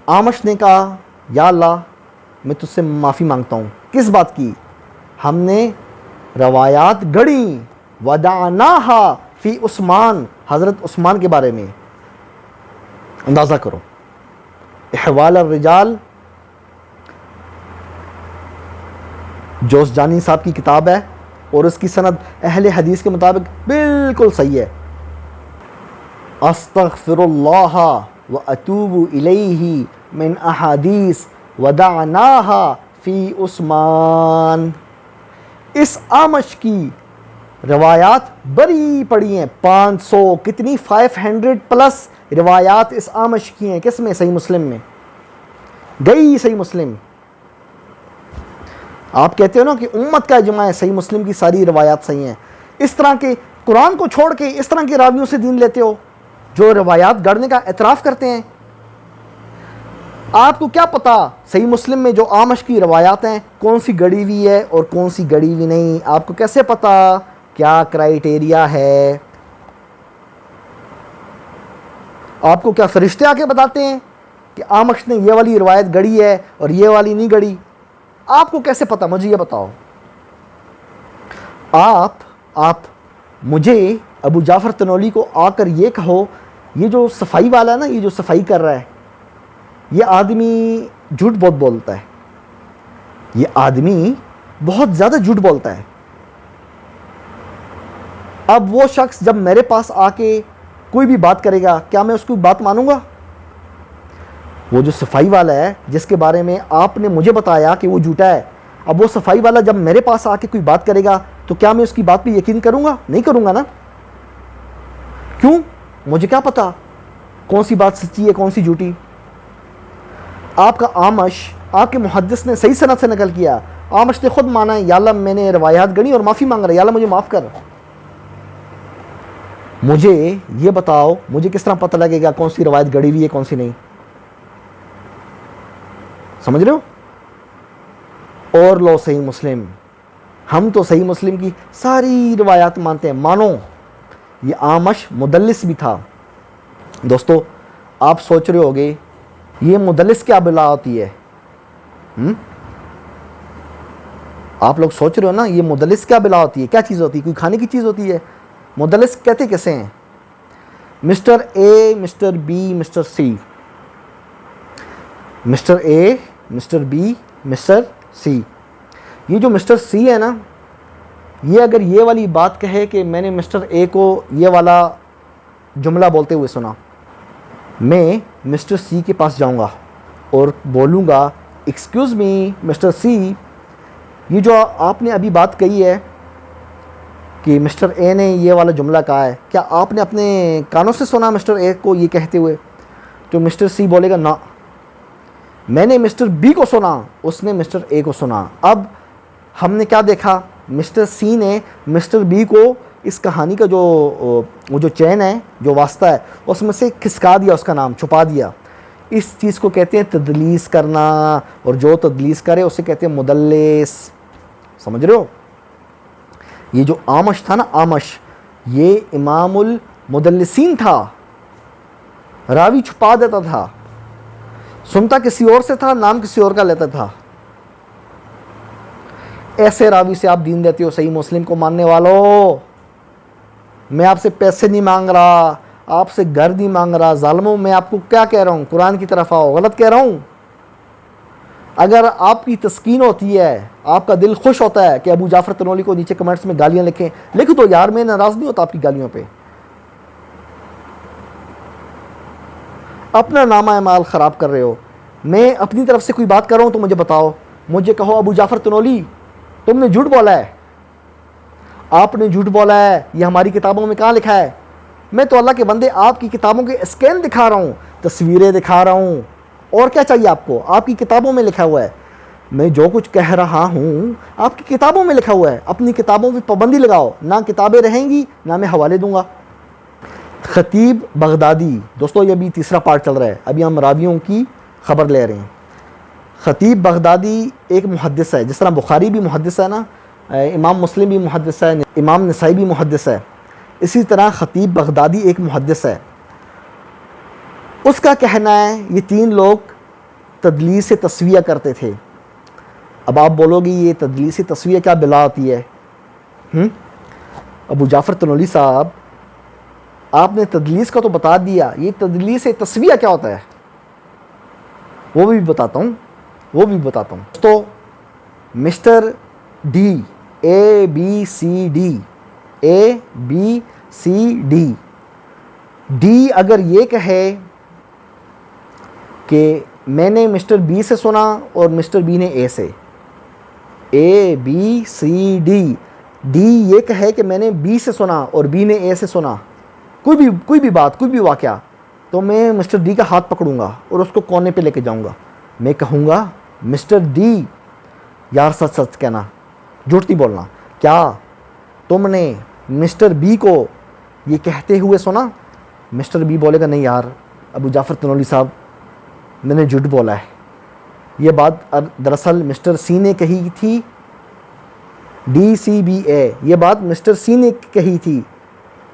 آمش نے کہا یا اللہ میں تجھ سے معافی مانگتا ہوں. کس بات کی؟ ہم نے روایات گڑی ودعناہا فی عثمان، حضرت عثمان کے بارے میں. اندازہ کرو. احوال الرجال جوزجانی صاحب کی کتاب ہے، اور اس کی سند اہل حدیث کے مطابق بالکل صحیح ہے. استغفر اللہ واتوب الیہ من احادیث ودعناہا فی عثمان. اس آمش کی روایات بڑی پڑی ہیں. 500 کتنی 500+ روایات اس آمش کی ہیں. کس میں؟ صحیح مسلم میں. گئی صحیح مسلم. آپ کہتے ہو نا کہ امت کا اجماع ہے، صحیح مسلم کی ساری روایات صحیح ہیں. اس طرح کے قرآن کو چھوڑ کے اس طرح کے راویوں سے دین لیتے ہو جو روایات گڑنے کا اعتراف کرتے ہیں. آپ کو کیا پتا صحیح مسلم میں جو آمش کی روایات ہیں کون سی گڑی ہوئی ہے اور کون سی گڑی ہوئی نہیں؟ آپ کو کیسے پتا؟ کیا کرائیٹیریا ہے؟ آپ کو کیا فرشتے آ کے بتاتے ہیں کہ آمش نے یہ والی روایت گڑی ہے اور یہ والی نہیں گڑی؟ آپ کو کیسے پتا؟ مجھے یہ بتاؤ. آپ مجھے ابو جعفر تنولی کو آ کر یہ کہو، یہ جو صفائی والا ہے نا، یہ جو صفائی کر رہا ہے، یہ آدمی جھوٹ بہت بولتا ہے. یہ آدمی بہت زیادہ جھوٹ بولتا ہے. اب وہ شخص جب میرے پاس آ کے کوئی بھی بات کرے گا، کیا میں اس کی بات مانوں گا؟ وہ جو صفائی والا ہے جس کے بارے میں آپ نے مجھے بتایا کہ وہ جھوٹا ہے، اب وہ صفائی والا جب میرے پاس آ کے کوئی بات کرے گا تو کیا میں اس کی بات پہ یقین کروں گا؟ نہیں کروں گا نا. کیوں؟ مجھے کیا پتا کون سی بات سچی ہے کون سی جھوٹی. آپ کا آمش، آپ کے محدث نے صحیح سند سے نقل کیا. آمش نے خود مانا ہے یا اللہ میں نے روایات گڑی اور معافی مانگ رہا ہے، یا اللہ مجھے معاف کر. مجھے یہ بتاؤ مجھے کس طرح پتہ لگے گا کون سی روایت گڑی ہوئی ہے کون سی نہیں؟ سمجھ رہے ہو؟ اور لو صحیح مسلم. ہم تو صحیح مسلم کی ساری روایات مانتے ہیں. مانو یہ آمش مدلس بھی تھا. دوستو آپ سوچ رہے ہوگے یہ مدلس کیا بلا ہوتی ہے؟ آپ لوگ سوچ رہے ہو نا یہ مدلس کیا بلا ہوتی ہے, کیا چیز ہوتی ہے, کوئی کھانے کی چیز ہوتی ہے؟ مدلس کہتے کیسے ہیں؟ Mister A, mister B, mister C, mister A, mister B, mister C. یہ جو مسٹر سی ہے نا, یہ اگر یہ والی بات کہے کہ میں نے مسٹر اے کو یہ والا جملہ بولتے ہوئے سنا, میں مسٹر سی کے پاس جاؤں گا اور بولوں گا ایکسکیوز می مسٹر سی, یہ جو آپ نے ابھی بات کہی ہے کہ مسٹر اے نے یہ والا جملہ کہا ہے, کیا آپ نے اپنے کانوں سے سنا مسٹر اے کو یہ کہتے ہوئے؟ تو مسٹر سی بولے گا نا, میں نے مسٹر بی کو سنا, اس نے مسٹر اے کو سنا. اب ہم نے کیا دیکھا, مسٹر سی نے مسٹر بی کو اس کہانی کا جو وہ جو چین ہے, جو واسطہ ہے, اس میں سے کھسکا دیا, اس کا نام چھپا دیا. اس چیز کو کہتے ہیں تدلیس کرنا, اور جو تدلیس کرے اسے کہتے ہیں مدلس. سمجھ رہے ہو؟ یہ جو آمش تھا نا, آمش, یہ امام المدلسین تھا, راوی چھپا دیتا تھا, سنتا کسی اور سے تھا, نام کسی اور کا لیتا تھا. ایسے راوی سے آپ دین دیتے ہو صحیح مسلم کو ماننے والوں. میں آپ سے پیسے نہیں مانگ رہا, آپ سے گھر نہیں مانگ رہا. ظالموں, میں آپ کو کیا کہہ رہا ہوں, قرآن کی طرف آؤ. غلط کہہ رہا ہوں؟ اگر آپ کی تسکین ہوتی ہے, آپ کا دل خوش ہوتا ہے کہ ابو جعفر تنولی کو نیچے کمنٹس میں گالیاں لکھیں, لکھ دو یار, میں ناراض نہیں ہوتا آپ کی گالیوں پہ. اپنا نامہ اعمال خراب کر رہے ہو. میں اپنی طرف سے کوئی بات کر رہا ہوں تو مجھے بتاؤ, مجھے کہو ابو جعفر تنولی تم نے جھوٹ بولا ہے, آپ نے جھوٹ بولا ہے, یہ ہماری کتابوں میں کہاں لکھا ہے؟ میں تو اللہ کے بندے آپ کی کتابوں کے اسکین دکھا رہا ہوں, تصویریں دکھا رہا ہوں, اور کیا چاہیے آپ کو؟ آپ کی کتابوں میں لکھا ہوا ہے. میں جو کچھ کہہ رہا ہوں آپ کی کتابوں میں لکھا ہوا ہے. اپنی کتابوں پہ پابندی لگاؤ, نہ کتابیں رہیں گی نہ میں حوالے دوں گا. خطیب بغدادی, دوستو یہ بھی تیسرا پارٹ چل رہا ہے, ابھی ہم راویوں کی خبر لے رہے ہیں. خطیب بغدادی ایک محدث ہے, جس طرح بخاری بھی محدث ہے نا, امام مسلم بھی محدث ہے, امام نسائی بھی محدث ہے, اسی طرح خطیب بغدادی ایک محدث ہے. اس کا کہنا ہے یہ تین لوگ تدلیس تسویہ کرتے تھے. اب آپ بولو گی یہ تدلیس تسویہ کیا بلا ہوتی ہے؟ ابو جعفر تنولی صاحب, آپ نے تدلیس کا تو بتا دیا, یہ تدلیس تسویہ کیا ہوتا ہے وہ بھی بتاتا ہوں. تو مسٹر ڈی, اے بی سی ڈی, اے بی سی ڈی, ڈی اگر یہ کہے کہ میں نے مسٹر بی سے سنا اور مسٹر بی نے اے سے, اے بی سی ڈی, ڈی یہ کہے کہ میں نے بی سے سنا اور بی نے اے سے سنا, کوئی بھی بات, کوئی بھی واقعہ, تو میں مسٹر ڈی کا ہاتھ پکڑوں گا اور اس کو کونے پہ لے کے جاؤں گا. میں کہوں گا مسٹر ڈی یار سچ سچ کہنا, جھوٹ نہیں بولنا, کیا تم نے مسٹر بی کو یہ کہتے ہوئے سنا؟ مسٹر بی بولے گا نہیں یار ابو جعفر تنولی صاحب میں نے جھوٹ بولا ہے, یہ بات دراصل مسٹر سی نے کہی تھی, ڈی سی بی اے, یہ بات مسٹر سی نے کہی تھی,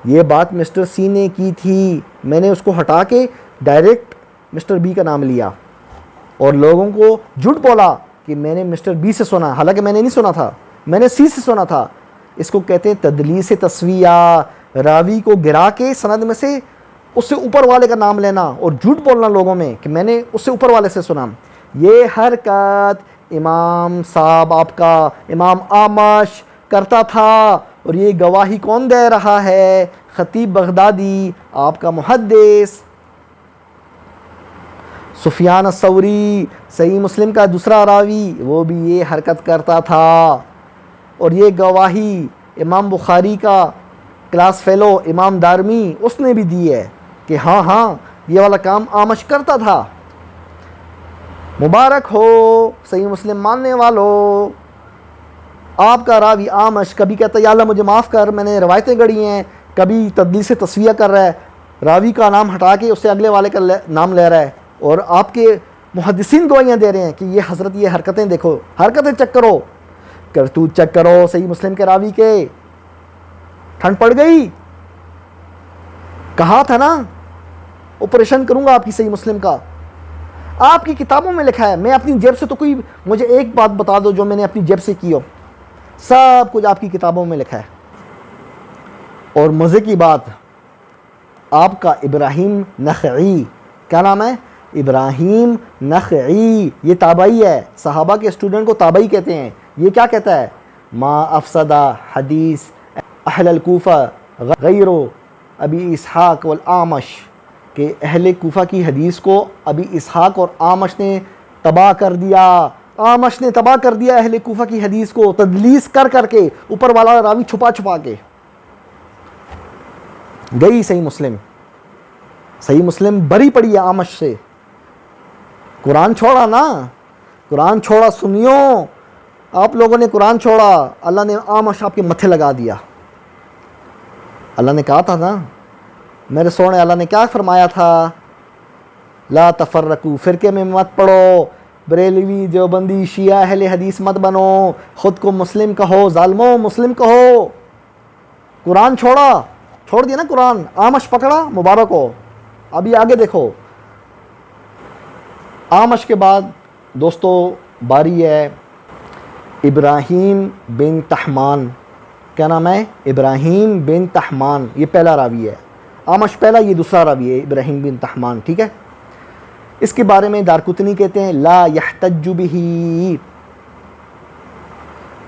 یہ بات مسٹر سی نے کی تھی. میں نے اس کو ہٹا کے ڈائریکٹ مسٹر بی کا نام لیا اور لوگوں کو جھوٹ بولا کہ میں نے مسٹر بی سے سنا, حالانکہ میں نے نہیں سنا تھا, میں نے سی سے سنا تھا. اس کو کہتے ہیں تدلیس تسویہ, راوی کو گرا کے سند میں سے اس سے اوپر والے کا نام لینا اور جھوٹ بولنا لوگوں میں کہ میں نے اس سے اوپر والے سے سنا. یہ حرکت امام صاحب آپ کا امام آمش کرتا تھا, اور یہ گواہی کون دے رہا ہے؟ خطیب بغدادی آپ کا محدث. سفیان الثوری صحیح مسلم کا دوسرا راوی, وہ بھی یہ حرکت کرتا تھا, اور یہ گواہی امام بخاری کا کلاس فیلو امام دارمی اس نے بھی دی ہے کہ ہاں یہ والا کام آمش کرتا تھا. مبارک ہو صحیح مسلم ماننے والو, آپ کا راوی آمش کبھی کہتا ہے یا اللہ مجھے معاف کر میں نے روایتیں گڑھی ہیں, کبھی تدلیس تسویہ کر رہا ہے, راوی کا نام ہٹا کے اس سے اگلے والے کا نام لے رہا ہے, اور آپ کے محدثین گواہیاں دے رہے ہیں کہ یہ حضرت یہ حرکتیں دیکھو, حرکتیں چیک کرو, کرتوت چیک کرو صحیح مسلم کے راوی کے. ٹھنڈ پڑ گئی, کہا تھا نا آپریشن کروں گا آپ کی صحیح مسلم کا. آپ کی کتابوں میں لکھا ہے, میں اپنی جیب سے تو کوئی, مجھے ایک بات بتا دو جو میں نے اپنی جیب سے کی ہو. سب کچھ آپ کی کتابوں میں لکھا ہے. اور مزے کی بات، آپ کا ابراہیم نخعی، کیا نام ہے؟ ابراہیم نخعی، یہ تابعی ہے، صحابہ کے اسٹوڈنٹ کو تابعی کہتے ہیں. یہ کیا کہتا ہے؟ ما افسدہ حدیث اہل الکوفہ غیر ابی اسحاق والاعمش، کہ اہل کوفہ کی حدیث کو ابی اسحاق اور اعمش نے تباہ کر دیا. اعمش نے تباہ کر دیا اہل کوفہ کی حدیث کو، تدلیس کر کر کے، اوپر والا راوی چھپا چھپا کے. گئی صحیح مسلم، صحیح مسلم بری پڑی ہے اعمش سے. قرآن چھوڑا نا، قرآن چھوڑا. سنیو، آپ لوگوں نے قرآن چھوڑا، اللہ نے اعمش آپ کے متھے لگا دیا. اللہ نے کہا تھا نا میرے سونے، اللہ نے کیا فرمایا تھا؟ لا تفرقو، فرقے میں مت پڑو، بریلوی دیوبندی شیعہ اہل حدیث مت بنو، خود کو مسلم کہو، ظالمو مسلم کہو. قرآن چھوڑا، چھوڑ دیا نا قرآن، اعمش پکڑا، مبارک ہو. ابھی آگے دیکھو، اعمش کے بعد دوستو باری ہے ابراہیم بن تحمان. کیا نام ہے؟ ابراہیم بن تحمان. یہ پہلا راوی ہے، اعمش پہلا، یہ دوسرا راوی ہے ابراہیم بن تحمان. ٹھیک ہے. اس کے بارے میں دارقطنی کہتے ہیں لا یحتج بہ،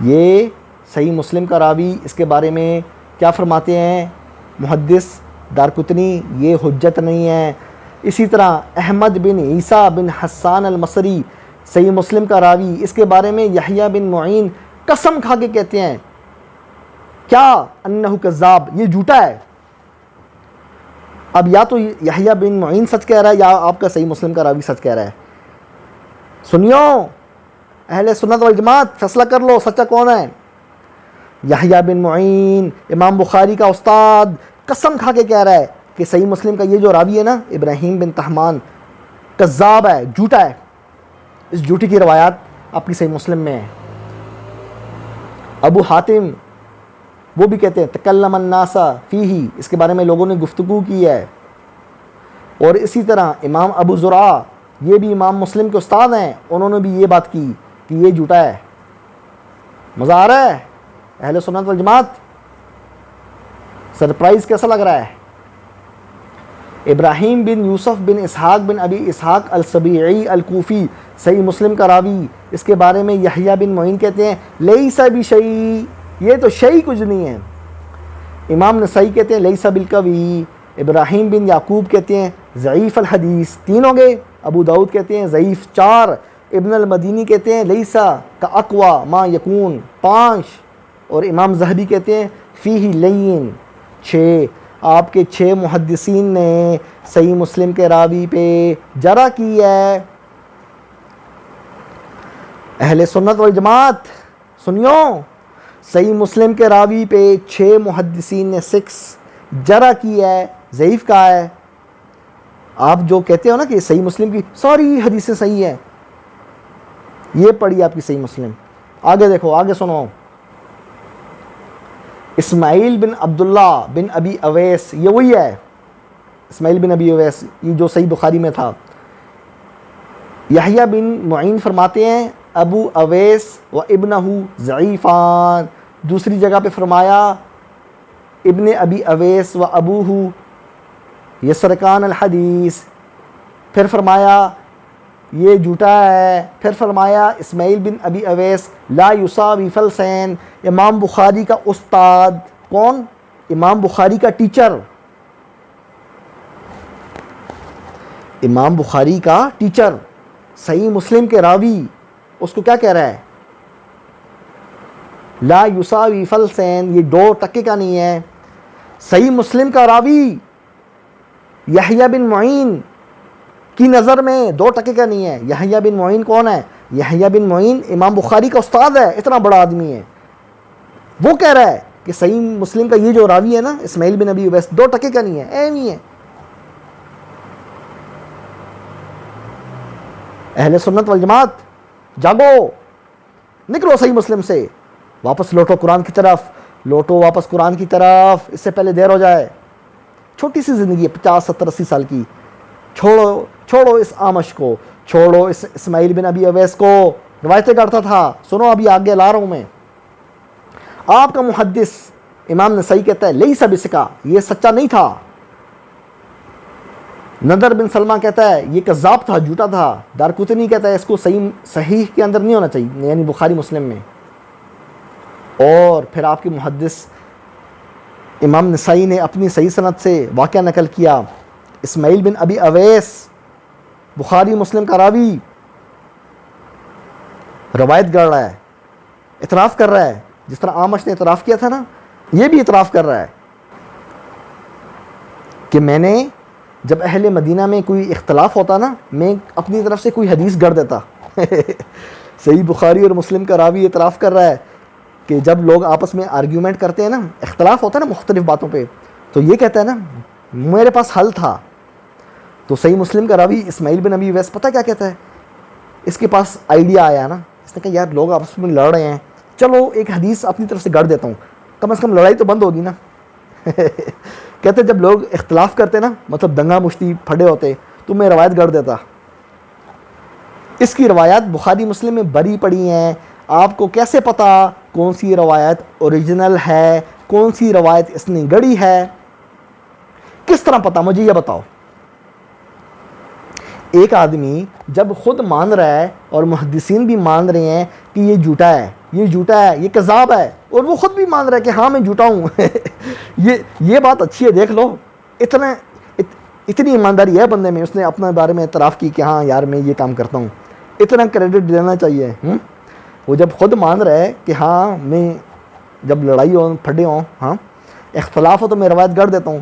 یہ صحیح مسلم کا راوی. اس کے بارے میں کیا فرماتے ہیں محدث دارقطنی؟ یہ حجت نہیں ہے. اسی طرح احمد بن عیسیٰ بن حسان المصری، صحیح مسلم کا راوی. اس کے بارے میں یحییٰ بن معین قسم کھا کے کہتے ہیں کیا؟ انہ کذاب، یہ جھوٹا ہے. اب یا تو یحییٰ بن معین سچ کہہ رہا ہے یا آپ کا صحیح مسلم کا راوی سچ کہہ رہا ہے. سنیو اہل سنت والجماعت، فیصلہ کر لو سچا کون ہے. یحییٰ بن معین امام بخاری کا استاد قسم کھا کے کہہ رہا ہے کہ صحیح مسلم کا یہ جو راوی ہے نا ابراہیم بن تحمان، کذاب ہے، جھوٹا ہے. اس جھوٹی کی روایات آپ کی صحیح مسلم میں ہے. ابو حاتم وہ بھی کہتے ہیں تکلم الناس فیہ، اس کے بارے میں لوگوں نے گفتگو کی ہے. اور اسی طرح امام ابو زرعہ، یہ بھی امام مسلم کے استاد ہیں، انہوں نے بھی یہ بات کی کہ یہ جھوٹا ہے. مزہ آ رہا ہے اہل سنت والجماعت؟ سرپرائز کیسا لگ رہا ہے؟ ابراہیم بن یوسف بن اسحاق بن ابی اسحاق السبیعی الکوفی، صحیح مسلم کا راوی. اس کے بارے میں یحییٰ بن معین کہتے ہیں لیس بشیء، یہ تو شیء کچھ نہیں ہے. امام نسائی کہتے ہیں لیس بالقوی. ابراہیم بن یعقوب کہتے ہیں ضعیف الحدیث، 3 ہو گئے. ابو داؤد کہتے ہیں ضعیف، 4. ابن المدینی کہتے ہیں لیسا کا اقوا ما یکون، 5. اور امام ذہبی کہتے ہیں فیہ لین، 6. آپ کے 6 محدثین نے صحیح مسلم کے راوی پہ جرح کی ہے. اہل سنت والجماعت سنیو، صحیح مسلم کے راوی پہ 6 محدثین نے 6 جرح کی ہے، ضعیف کہا ہے. آپ جو کہتے ہو نا کہ صحیح مسلم کی ساری حدیثیں صحیح ہیں، یہ پڑھی آپ کی صحیح مسلم. آگے دیکھو، آگے سنو. اسماعیل بن عبداللہ بن ابی اویس، یہ وہی ہے اسماعیل بن ابی اویس، یہ جو صحیح بخاری میں تھا. یحییٰ بن معین فرماتے ہیں ابو اویس و ابنہ ضعیفان. دوسری جگہ پہ فرمایا ابن ابی اویس و ابوہ یسرکان الحدیث. پھر فرمایا یہ جھوٹا ہے. پھر فرمایا اسماعیل بن ابی اویس لا یساوی فلسین، امام بخاری کا استاد. کون؟ امام بخاری کا ٹیچر، امام بخاری کا ٹیچر، صحیح مسلم کے راوی. اس کو کیا کہہ رہا ہے؟ لا یساوی فلسین، یہ 2 ٹکے کا نہیں ہے. صحیح مسلم کا راوی یحییٰ بن معین کی نظر میں 2 ٹکے کا نہیں ہے. یحییٰ بن معین کون ہے؟ یحییٰ بن معین امام بخاری کا استاد ہے، اتنا بڑا آدمی ہے. وہ کہہ رہا ہے کہ صحیح مسلم کا یہ جو راوی ہے نا اسماعیل بن ابی اویس 2 ٹکے کا نہیں ہے، ایم ہی ہے. اہل سنت والجماعت جاگو، نکلو صحیح مسلم سے، واپس لوٹو قرآن کی طرف، لوٹو واپس قرآن کی طرف، اس سے پہلے دیر ہو جائے. چھوٹی سی زندگی ہے، 50 70 80 سال کی. چھوڑو اس اعمش کو، چھوڑو اس اسماعیل بن ابی اویس کو، روایتیں کرتا تھا. سنو ابھی آگے لا رہا ہوں میں. آپ کا محدث امام نسائی کہتا ہے لیس بسکا، یہ سچا نہیں تھا۔ نضر بن سلمہ کہتا ہے یہ کذاب تھا، جھوٹا تھا۔ دارقطنی کہتا ہے اس کو صحیح کے اندر نہیں ہونا چاہیے، یعنی بخاری مسلم میں۔ اور پھر آپ کے محدث امام نسائی نے اپنی صحیح سند سے واقعہ نقل کیا، اسماعیل بن ابی اویس بخاری مسلم کا راوی روایت گڑھ رہا ہے، اعتراف کر رہا ہے، جس طرح آمش نے اعتراف کیا تھا نا، یہ بھی اعتراف کر رہا ہے کہ میں نے جب اہل مدینہ میں کوئی اختلاف ہوتا نا، میں اپنی طرف سے کوئی حدیث گڑھ دیتا۔ صحیح بخاری اور مسلم کا راوی اعتراف کر رہا ہے کہ جب لوگ آپس میں آرگیومنٹ کرتے ہیں نا، اختلاف ہوتا ہے نا مختلف باتوں پہ، تو یہ کہتا ہے نا میرے پاس حل تھا۔ تو صحیح مسلم کا راوی اسماعیل بن ابی اویس پتہ کیا کہتا ہے، اس کے پاس آئیڈیا آیا نا، اس نے کہا یار لوگ آپس میں لڑ رہے ہیں، چلو ایک حدیث اپنی طرف سے گڑھ دیتا ہوں، کم از کم لڑائی تو بند ہوگی نا۔ کہتے جب لوگ اختلاف کرتے نا، مطلب دنگا مشتی پھڑے ہوتے، تو میں روایت گڑھ دیتا۔ اس کی روایات بخاری مسلم میں بری پڑی ہیں۔ آپ کو کیسے پتا کون سی روایت اوریجنل ہے، کون سی روایت اس نے گڑھی ہے؟ کس طرح پتا؟ مجھے یہ بتاؤ۔ ایک آدمی جب خود مان رہا ہے اور محدثین بھی مان رہے ہیں کہ یہ جھوٹا ہے، یہ جھوٹا ہے، یہ کذاب ہے، اور وہ خود بھی مان رہا ہے کہ ہاں میں جھوٹا ہوں، یہ بات اچھی ہے، دیکھ لو اتنی ایمانداری ہے بندے میں، اس نے اپنے بارے میں اعتراف کی کہ ہاں یار میں یہ کام کرتا ہوں، اتنا کریڈٹ دینا چاہیے۔ وہ جب خود مان رہا ہے کہ ہاں میں جب لڑائی ہو پھڑے ہوں، ہاں اختلاف ہو تو میں روایت گڑھ دیتا ہوں۔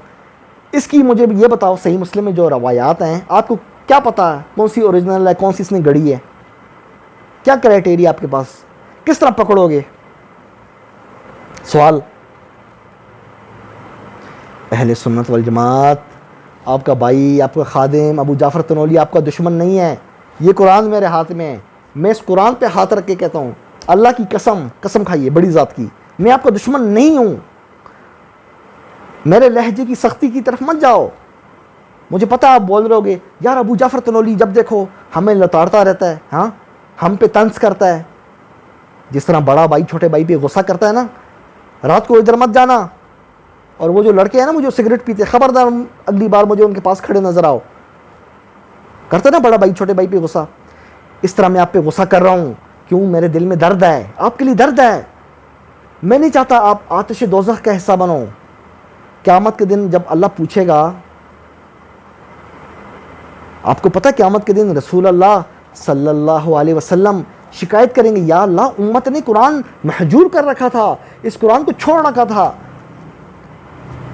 اس کی مجھے یہ بتاؤ، صحیح مسلم میں جو روایات ہیں آپ کو کیا پتا کون سی اوریجنل ہے، کون سی اس نے گڑھی ہے؟ کیا کرائٹیریا آپ کے پاس؟ کس طرح پکڑو گے؟ سوال۔ اہل سنت والجماعت، آپ کا بھائی، آپ کا خادم ابو جعفر تنولی آپ کا دشمن نہیں ہے۔ یہ قرآن میرے ہاتھ میں ہے، میں اس قرآن پہ ہاتھ رکھ کے کہتا ہوں اللہ کی قسم کھائیے بڑی ذات کی، میں آپ کا دشمن نہیں ہوں۔ میرے لہجے کی سختی کی طرف مت جاؤ۔ مجھے پتہ آپ بول رہے ہوگے یار ابو جعفر تنولی جب دیکھو ہمیں لتاڑتا رہتا ہے، ہاں ہم پہ طنز کرتا ہے، جس طرح بڑا بھائی چھوٹے بھائی پہ غصہ کرتا ہے نا، رات کو ادھر مت جانا، اور وہ جو لڑکے ہیں نا مجھے سگریٹ پیتے، خبردار اگلی بار مجھے ان کے پاس کھڑے نظر آؤ، کرتا نا بڑا بھائی چھوٹے بھائی پہ غصہ، اس طرح میں آپ پہ غصہ کر رہا ہوں، کیوں؟ میرے دل میں درد ہے، آپ کے لیے درد ہے۔ میں نہیں چاہتا آپ آتش دوزخ کا حصہ بنو۔ قیامت کے دن جب اللہ پوچھے گا، آپ کو پتہ قیامت کے دن رسول اللہ صلی اللہ علیہ وسلم شکایت کریں گے، یا اللہ امت نے قرآن محجور کر رکھا تھا، اس قرآن کو چھوڑ رکھا تھا۔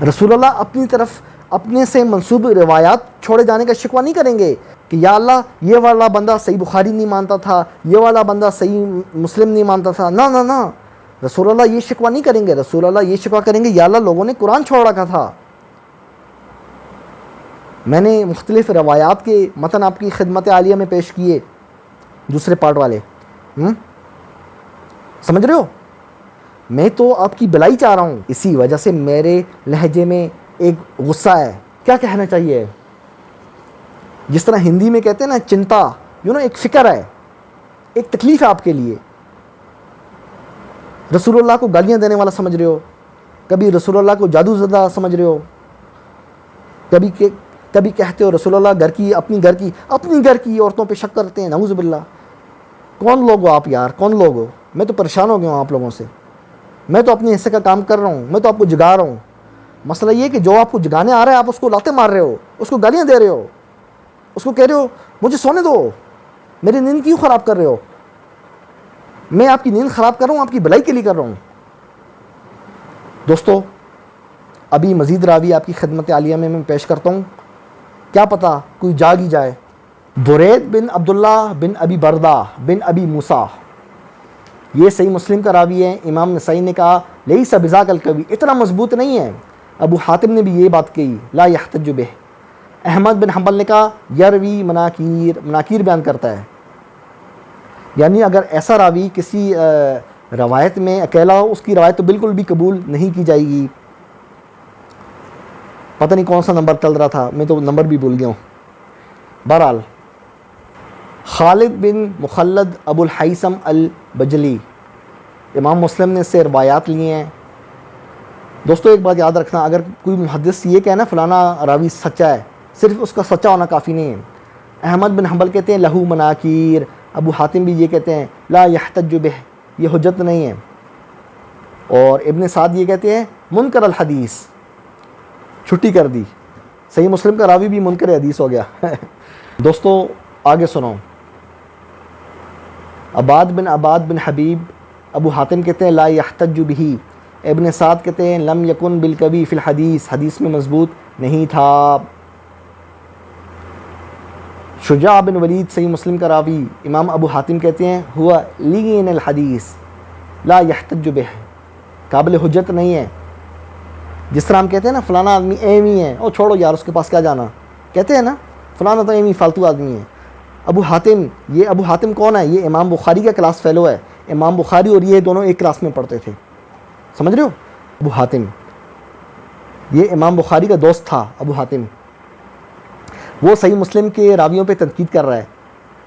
رسول اللہ اپنی طرف اپنے سے منسوب روایات چھوڑے جانے کا شکوہ نہیں کریں گے کہ یا اللہ یہ والا بندہ صحیح بخاری نہیں مانتا تھا، یہ والا بندہ صحیح مسلم نہیں مانتا تھا، نہ نہ نہ، رسول اللہ یہ شکوہ نہیں کریں گے۔ رسول اللہ یہ شکوہ کریں گے یا اللہ لوگوں نے قرآن چھوڑ رکھا تھا۔ میں نے مختلف روایات کے متن آپ کی خدمت عالیہ میں پیش کیے، دوسرے پارٹ والے، سمجھ رہے ہو؟ میں تو آپ کی بلائی چاہ رہا ہوں، اسی وجہ سے میرے لہجے میں ایک غصہ ہے۔ کیا کہنا چاہیے؟ جس طرح ہندی میں کہتے ہیں نا چنتا، ایک فکر ہے، ایک تکلیف ہے آپ کے لیے۔ رسول اللہ کو گالیاں دینے والا سمجھ رہے ہو، کبھی رسول اللہ کو جادو زدہ سمجھ رہے ہو، کبھی کہتے ہو رسول اللہ اپنی گھر کی عورتوں پہ شک کرتے ہیں، نعوذ باللہ۔ کون لوگ ہو آپ یار، کون لوگ ہو؟ میں تو پریشان ہو گیا ہوں آپ لوگوں سے۔ میں تو اپنے حصے کا کام کر رہا ہوں، میں تو آپ کو جگا رہا ہوں۔ مسئلہ یہ کہ جو آپ کو جگانے آ رہا ہے آپ اس کو لاتے مار رہے ہو، اس کو گالیاں دے رہے ہو، اس کو کہہ رہے ہو مجھے سونے دو، میری نیند کیوں خراب کر رہے ہو؟ میں آپ کی نیند خراب کر رہا ہوں، آپ کی بھلائی کے لیے کر رہا ہوں۔ دوستو، ابھی مزید راوی آپ کی خدمت عالیہ میں پیش کرتا ہوں، کیا پتہ کوئی جاگ ہی جائے۔ برید بن عبداللہ بن ابی بردہ بن ابی موسیٰ، یہ صحیح مسلم کا راوی ہے۔ امام نسائی نے کہا لیس بذاک القوی، اتنا مضبوط نہیں ہے۔ ابو حاتم نے بھی یہ بات کہی، لا یحتج بہ۔ احمد بن حنبل نے کہا یروی مناکیر بیان کرتا ہے، یعنی اگر ایسا راوی کسی روایت میں اکیلا ہو، اس کی روایت تو بالکل بھی قبول نہیں کی جائے گی۔ پتہ نہیں کون سا نمبر چل رہا تھا، میں تو نمبر بھی بھول گیا ہوں۔ بہرحال خالد بن مخلد ابو الحیثم البجلی، امام مسلم نے اس سے روایات لیے ہیں۔ دوستو ایک بات یاد رکھنا، اگر کوئی محدث یہ کہنا فلانا راوی سچا ہے، صرف اس کا سچا ہونا کافی نہیں ہے۔ احمد بن حنبل کہتے ہیں لہو مناکیر، ابو حاتم بھی یہ کہتے ہیں لا یحتج بہ، یہ حجت نہیں ہے، اور ابن سعد یہ کہتے ہیں منکر الحدیث، چھٹی کر دی، صحیح مسلم کا راوی بھی منکر حدیث ہو گیا۔ دوستو آگے سنو، عباد بن حبیب، ابو حاتم کہتے ہیں لا یحتج بہ، ابن سعد کہتے ہیں لم یکن بالقوی فی الحدیث، حدیث میں مضبوط نہیں تھا۔ شجاع بن ولید صحیح مسلم کا راوی، امام ابو حاتم کہتے ہیں ہوا لین الحدیث لا یحتج بہ، قابل حجت نہیں ہے۔ جس طرح ہم کہتے ہیں نا فلانا آدمی ایمی ہے، او چھوڑو یار اس کے پاس کیا جانا، کہتے ہیں نا فلانا تو ایمی فالتو آدمی ہے۔ ابو حاتم کون ہے؟ یہ امام بخاری کا کلاس فیلو ہے، امام بخاری اور یہ دونوں ایک کلاس میں پڑھتے تھے، سمجھ رہے ہو؟ ابو حاتم یہ امام بخاری کا دوست تھا۔ ابو حاتم وہ صحیح مسلم کے راویوں پہ تنقید کر رہا ہے،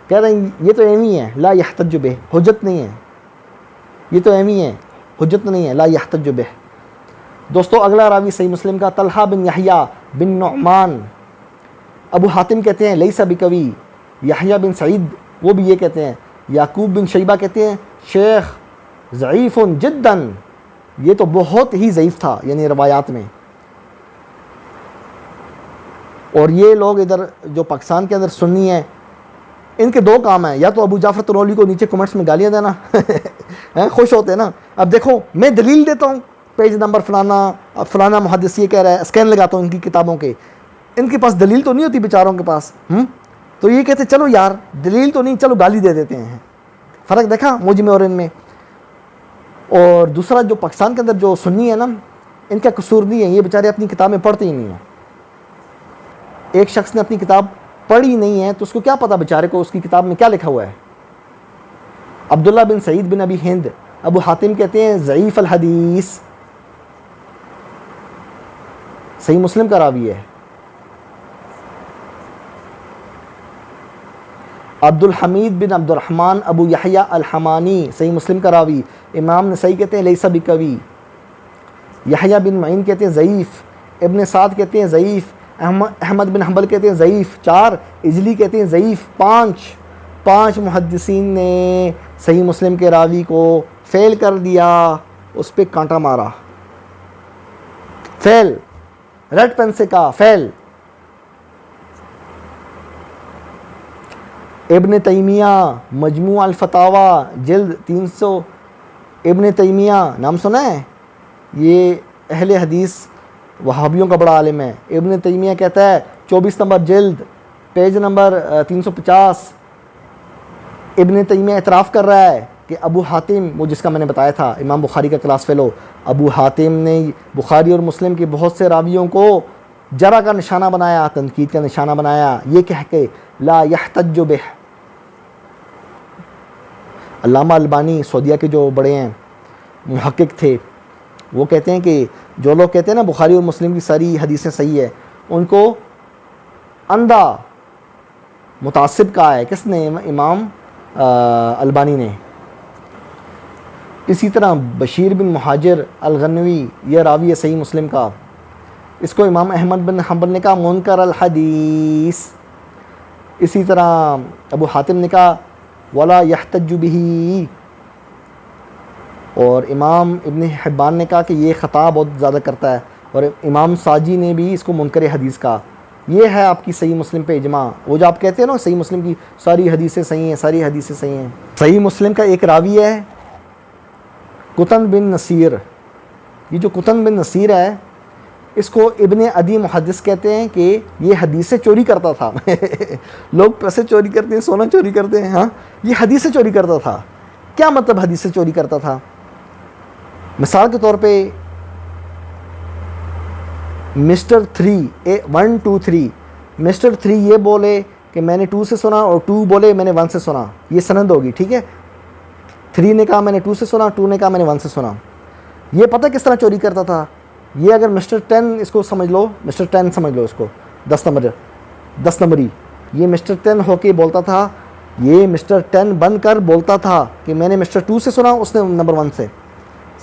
کہہ رہے ہیں یہ تو ایمی ہے، لا یحتج بہ، حجت نہیں ہے، یہ تو ایمی ہے، حجت نہیں ہے، لا یحتج بہ۔ دوستو اگلا راوی صحیح مسلم کا طلحہ بن یحییٰ بن نعمان، ابو حاتم کہتے ہیں لیس بقوی، یحییٰ بن سعید وہ بھی یہ کہتے ہیں، یعقوب بن شیبہ کہتے ہیں شیخ ضعیف جدا، یہ تو بہت ہی ضعیف تھا یعنی روایات میں۔ اور یہ لوگ ادھر جو پاکستان کے اندر سنی ہیں، ان کے دو کام ہیں، یا تو ابو جعفر طرولوی کو نیچے کمنٹس میں گالیاں دینا، خوش ہوتے ہیں نا، اب دیکھو میں دلیل دیتا ہوں، پیج نمبر فلانا محدث یہ کہہ رہا ہے، اسکین لگاتا ہوں ان کی کتابوں کے، ان کے پاس دلیل تو نہیں ہوتی بیچاروں کے پاس، تو یہ کہتے چلو یار دلیل تو نہیں، چلو گالی دے دیتے ہیں۔ فرق دیکھا مجھ میں اور ان میں۔ اور دوسرا جو پاکستان کے اندر جو سنی ہے نا، ان کا قصور نہیں ہے، یہ بیچارے اپنی کتابیں پڑھتے ہی نہیں ہیں۔ ایک شخص نے اپنی کتاب پڑھی نہیں ہے تو اس کو کیا پتا بیچارے کو اس کی کتاب میں کیا لکھا ہوا ہے۔ عبداللہ بن سعید بن ابی ہند، ابو حاتم کہتے ہیں ضعیف الحدیث، صحیح مسلم کا راوی ہے۔ عبد الحمید بن عبد الرحمن ابو یحییٰ الحمانی، صحیح مسلم کا راوی، امام نسائی کہتے ہیں لیس بقوی، یحییٰ بن معین کہتے ہیں ضعیف، ابن سعد کہتے ہیں ضعیف، احمد بن حنبل کہتے ہیں ضعیف، 4 اجلی کہتے ہیں ضعیف، 5 محدثین نے صحیح مسلم کے راوی کو فیل کر دیا، اس پہ کانٹا مارا، فیل، ریڈ پین سے کہا فیل۔ ابن تیمیہ مجموع الفتاوی جلد 300، ابن تیمیہ نام سنا ہے؟ یہ اہل حدیث وہابیوں کا بڑا عالم ہے۔ ابن تیمیہ کہتا ہے 24 نمبر جلد پیج نمبر 350، ابن تیمیہ اعتراف کر رہا ہے کہ ابو حاتم، وہ جس کا میں نے بتایا تھا امام بخاری کا کلاس فیلو، ابو حاتم نے بخاری اور مسلم کے بہت سے راویوں کو جرح کا نشانہ بنایا، تنقید کا نشانہ بنایا، یہ کہہ کے لا یحتج بہ۔ علامہ البانی سعودیہ کے جو بڑے ہیں محقق تھے، وہ کہتے ہیں کہ جو لوگ کہتے ہیں نا بخاری اور مسلم کی ساری حدیثیں صحیح ہے، ان کو اندھا متعصب کہا ہے، کس نے؟ امام البانی نے۔ اسی طرح بشیر بن مہاجر الغنوی، یہ راوی ہے صحیح مسلم کا، اس کو امام احمد بن حنبل نے کہا منکر الحدیث۔ اسی طرح ابو حاتم نے کہا ولا یحتج بہ، اور امام ابن حبان نے کہا کہ یہ خطا بہت زیادہ کرتا ہے، اور امام ساجی نے بھی اس کو منکر حدیث کہا۔ یہ ہے آپ کی صحیح مسلم پہ اجماع، وہ جو آپ کہتے ہیں نا صحیح مسلم کی ساری حدیثیں صحیح ہیں، ساری حدیثیں صحیح ہیں۔ صحیح مسلم کا ایک راوی ہے قطن بن نصیر، یہ جو قطن بن نصیر ہے اس کو ابن عدی محدث کہتے ہیں کہ یہ حدیثیں چوری کرتا تھا۔ لوگ پیسے چوری کرتے ہیں، سونا چوری کرتے ہیں، ہاں یہ حدیثیں چوری کرتا تھا۔ کیا مطلب حدیثیں چوری کرتا تھا؟ مثال کے طور پہ مسٹر 1 2 3، مسٹر 3 یہ بولے کہ میں نے 2 سے سنا، اور 2 بولے میں نے 1 سے سنا، یہ سند ہوگی، ٹھیک ہے؟ 3 نے کہا میں نے 2 سے سنا، 2 نے کہا میں نے 1 سے سنا۔ یہ پتہ کس طرح چوری کرتا تھا؟ یہ اگر مسٹر 10 اس کو سمجھ لو، مسٹر 10 سمجھ لو اس کو، 10 نمبری، یہ مسٹر 10 ہو کے بولتا تھا یہ مسٹر 10 بن کر بولتا تھا کہ میں نے مسٹر 2 سے سنا، اس نے نمبر 1 سے.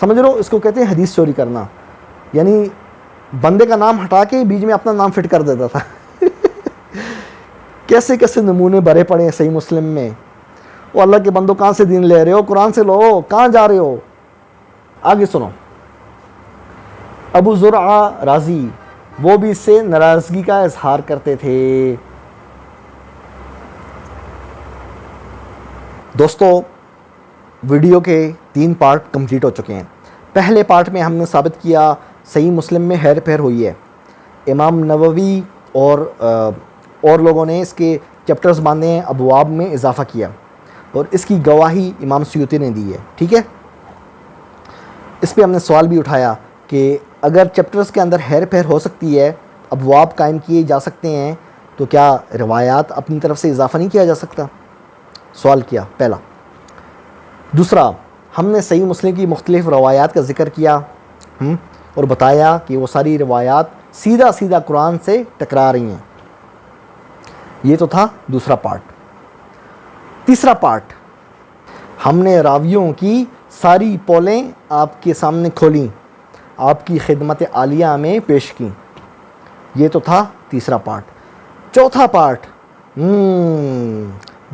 سمجھ لو اس کو کہتے ہیں حدیث چوری کرنا، یعنی بندے کا نام ہٹا کے بیچ میں اپنا نام فٹ کر دیتا تھا. کیسے کیسے نمونے بھرے پڑے ہیں صحیح مسلم میں. وہ اللہ کے بندوں کہاں سے دین لے رہے ہو؟ قرآن سے لو، کہاں جا رہے ہو؟ آگے سنو. ابو زرعہ رازی وہ بھی اس سے ناراضگی کا اظہار کرتے تھے. دوستو ویڈیو کے 3 پارٹ کمپلیٹ ہو چکے ہیں. پہلے پارٹ میں ہم نے ثابت کیا صحیح مسلم میں ہیر پھیر ہوئی ہے. امام نووی اور لوگوں نے اس کے چیپٹرز باندھے ہیں، ابواب میں اضافہ کیا، اور اس کی گواہی امام سیوطی نے دی ہے. ٹھیک ہے، اس پہ ہم نے سوال بھی اٹھایا کہ اگر چیپٹرز کے اندر ہیر پھیر ہو سکتی ہے، ابواب قائم کیے جا سکتے ہیں، تو کیا روایات اپنی طرف سے اضافہ نہیں کیا جا سکتا؟ سوال کیا پہلا. دوسرا، ہم نے صحیح مسلم کی مختلف روایات کا ذکر کیا اور بتایا کہ وہ ساری روایات سیدھا سیدھا قرآن سے ٹکرا رہی ہیں. یہ تو تھا دوسرا پارٹ. تیسرا پارٹ، ہم نے راویوں کی ساری پولیں آپ کے سامنے کھولیں، آپ کی خدمت عالیہ میں پیش کیں. یہ تو تھا تیسرا پارٹ. چوتھا پارٹ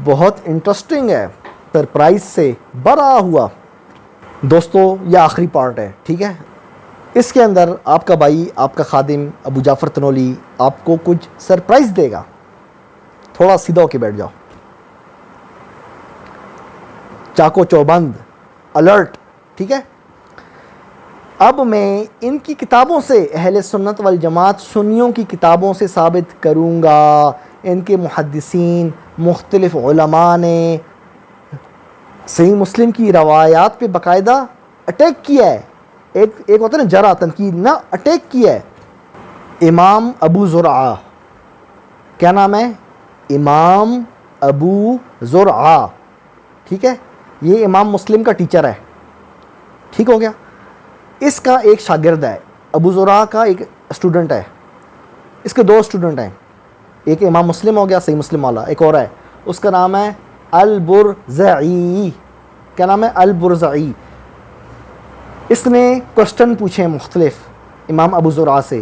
بہت انٹرسٹنگ ہے، سرپرائز سے بھرا ہوا. دوستو یہ آخری پارٹ ہے. ٹھیک ہے، اس کے اندر آپ کا بھائی، آپ کا خادم ابو جعفر تنولی آپ کو کچھ سرپرائز دے گا. تھوڑا سیدھا ہو کے بیٹھ جاؤ، چاکو چوبند، الرٹ. ٹھیک ہے، اب میں ان کی کتابوں سے، اہل سنت والجماعت سنیوں کی کتابوں سے ثابت کروں گا. ان کے محدثین، مختلف علماء نے صحیح مسلم کی روایات پہ باقاعدہ اٹیک کیا ہے. ایک ہوتا ہے نا جرا، تنقید، نہ اٹیک کیا ہے. امام ابو زرعہ، کیا نام ہے؟ امام ابو زرعہ. ٹھیک ہے، یہ امام مسلم کا ٹیچر ہے. ٹھیک ہو گیا. اس کا ایک شاگرد ہے، ابو زرعہ کا ایک اسٹوڈنٹ ہے. اس کے 2 اسٹوڈنٹ ہیں، ایک امام مسلم ہو گیا صحیح مسلم والا، ایک اور ہے، اس کا نام ہے البرزعی. کیا نام ہے؟ البرزعی. اس نے کوسچن پوچھے مختلف امام ابو زرعہ سے،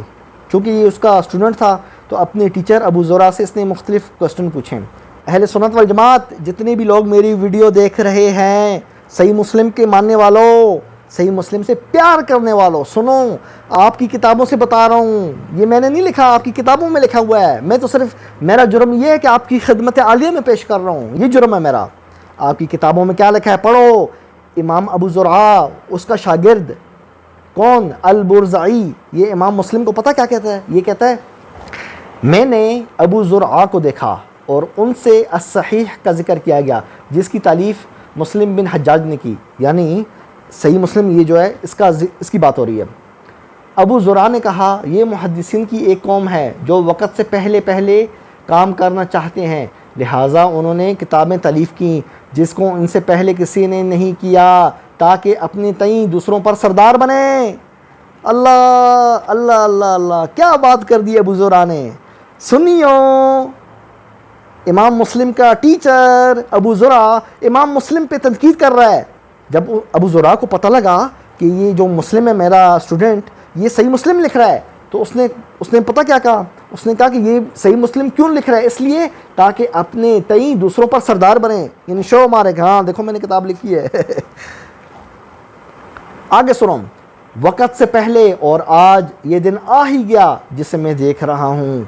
چونکہ یہ اس کا اسٹوڈنٹ تھا تو اپنے ٹیچر ابو زرعہ سے اس نے مختلف کوسچن پوچھے. اہل سنت والجماعت جتنے بھی لوگ میری ویڈیو دیکھ رہے ہیں، صحیح مسلم کے ماننے والوں، صحیح مسلم سے پیار کرنے والوں، سنو، آپ کی کتابوں سے بتا رہا ہوں. یہ میں نے نہیں لکھا، آپ کی کتابوں میں لکھا ہوا ہے. میں تو صرف، میرا جرم یہ ہے کہ آپ کی خدمت عالیہ میں پیش کر رہا ہوں. یہ جرم ہے میرا. آپ کی کتابوں میں کیا لکھا ہے پڑھو. امام ابو زرعہ، اس کا شاگرد کون؟ البرزعی. یہ امام مسلم کو پتہ کیا کہتا ہے؟ یہ کہتا ہے میں نے ابو زرعہ کو دیکھا اور ان سے الصحیح کا ذکر کیا گیا، جس کی تالیف مسلم بن حجاج نے کی. یعنی صحیح مسلم یہ جو ہے اس کی بات ہو رہی ہے. ابو زرعہ نے کہا یہ محدثین کی ایک قوم ہے جو وقت سے پہلے کام کرنا چاہتے ہیں، لہٰذا انہوں نے کتابیں تالیف کیں جس کو ان سے پہلے کسی نے نہیں کیا، تاکہ اپنے تئیں دوسروں پر سردار بنے. اللہ اللہ اللہ اللہ، کیا بات کر دی ابو زرعہ نے. سنیوں، امام مسلم کا ٹیچر ابو زرعہ امام مسلم پہ تنقید کر رہا ہے. جب ابو زرعہ کو پتہ لگا کہ یہ جو مسلم ہے میرا اسٹوڈنٹ، یہ صحیح مسلم لکھ رہا ہے، تو اس نے پتہ کیا کہا؟ اس نے کہا کہ یہ صحیح مسلم کیوں لکھ رہا ہے؟ اس لیے تاکہ اپنے تئیں دوسروں پر سردار بنے، یعنی شو مارے کہ ہاں دیکھو میں نے کتاب لکھی ہے. آگے سنو. وقت سے پہلے اور آج یہ دن آ ہی گیا جسے میں دیکھ رہا ہوں.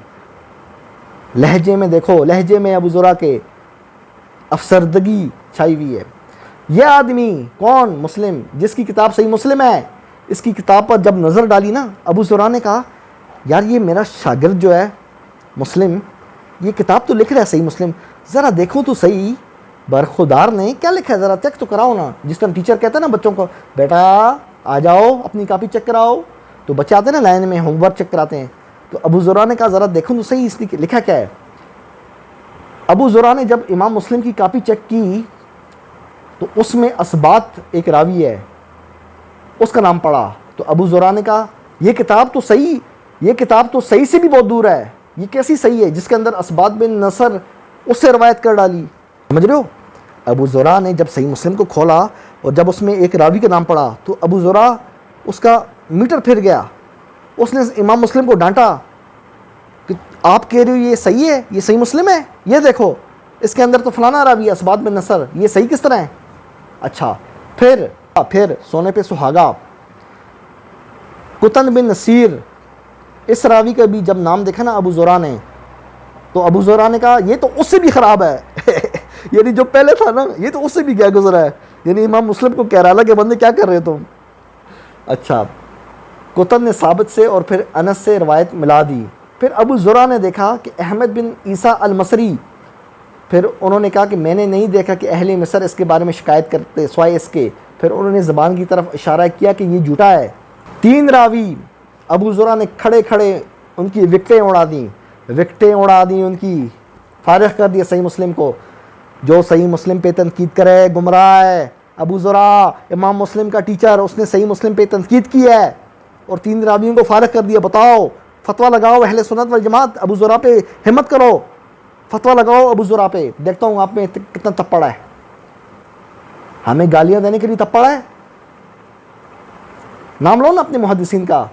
لہجے میں دیکھو، لہجے میں ابو زرعہ کے افسردگی چھائی ہوئی ہے. یہ آدمی کون؟ مسلم، جس کی کتاب صحیح مسلم ہے. اس کی کتاب پر جب نظر ڈالی نا، ابو زرعہ نے کہا یار یہ میرا شاگرد جو ہے مسلم، یہ کتاب تو لکھ رہا ہے صحیح مسلم، ذرا دیکھو تو صحیح برخودار نے کیا لکھا ہے، ذرا چیک تو کراؤ نا. جس طرح ٹیچر کہتا ہے نا بچوں کو بیٹا آ جاؤ اپنی کاپی چیک کراؤ، تو بچے آتے ہیں نا لائن میں ہوم ورک چیک کراتے ہیں. تو ابو زرعہ نے کہا ذرا دیکھو تو صحیح اس نے لکھا کیا ہے. ابو زرعہ نے جب امام مسلم کی کاپی چیک کی تو اس میں اسبات ایک راوی ہے، اس کا نام پڑھا. تو ابو زرعہ نے کہا یہ کتاب تو صحیح سے بھی بہت دور ہے. یہ کیسی صحیح ہے جس کے اندر اسبات بن نصر اس سے روایت کر ڈالی. سمجھ رہے ہو؟ ابو زرع نے جب صحیح مسلم کو کھولا اور جب اس میں ایک راوی کا نام پڑا تو ابو زرع اس کا میٹر پھر گیا. اس نے امام مسلم کو ڈانٹا کہ آپ کہہ رہے ہو یہ صحیح ہے, یہ صحیح مسلم ہے, یہ دیکھو اس کے اندر تو فلانا راوی ہے اسباد بن نصر, یہ صحیح کس طرح ہے؟ اچھا پھر سونے پہ سہاگا قطن بن نصیر, اس راوی کا بھی جب نام دیکھا نا ابو زرع نے, تو ابو زرع نے کہا یہ تو اس سے بھی خراب ہے یعنی جو پہلے تھا نا یہ تو اس سے بھی کیا گزرا ہے, یعنی امام مسلم کو کہہ رہا کہ بندے کیا کر رہے تم. اچھا قطن نے ثابت سے اور پھر انس سے روایت ملا دی. پھر ابو زرع نے دیکھا کہ احمد بن عیسیٰ المصری, پھر انہوں نے کہا کہ میں نے نہیں دیکھا کہ اہل مصر اس کے بارے میں شکایت کرتے سوائے اس کے. پھر انہوں نے زبان کی طرف اشارہ کیا کہ یہ جھوٹا ہے. 3 راوی ابو زرع نے کھڑے ان کی وکٹیں اڑا دیں ان کی, فارغ کر دیا صحیح مسلم کو. جو صحیح مسلم پہ تنقید کرے گمراہ ہے. ابو زرع امام مسلم کا ٹیچر, اس نے صحیح مسلم پہ تنقید کی ہے اور 3 راویوں کو فارغ کر دیا. بتاؤ فتویٰ لگاؤ اہل سنت والجماعت, ابو زرع پہ ہمت کرو, فتویٰ لگاؤ ابو زرع پہ. دیکھتا ہوں آپ میں کتنا تپڑ ہے, ہمیں گالیاں دینے کے لیے تپڑ ہے. نام لو نا اپنے محدثین کا.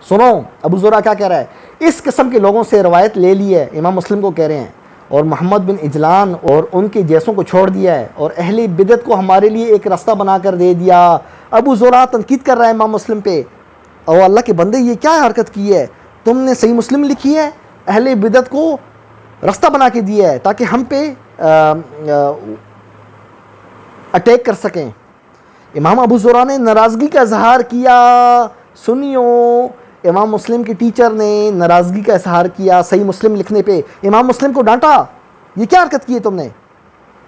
سنو ابو زرع کیا کہہ رہا ہے, اس قسم کے لوگوں سے روایت لے لی ہے, امام مسلم کو کہہ رہے ہیں, اور محمد بن اجلان اور ان کے جیسوں کو چھوڑ دیا ہے اور اہل بدعت کو ہمارے لیے ایک راستہ بنا کر دے دیا. ابو زرع تنقید کر رہا ہے امام مسلم پہ. اور اللہ کے بندے یہ کیا حرکت کی ہے, تم نے صحیح مسلم لکھی ہے, اہل بدعت کو راستہ بنا کے دیا ہے تاکہ ہم پہ اٹیک کر سکیں. امام ابو زرع نے ناراضگی کا اظہار کیا. سنیو, امام مسلم کے ٹیچر نے ناراضگی کا اظہار کیا صحیح مسلم لکھنے پہ. امام مسلم کو ڈانٹا, یہ کیا حرکت کی ہے تم نے؟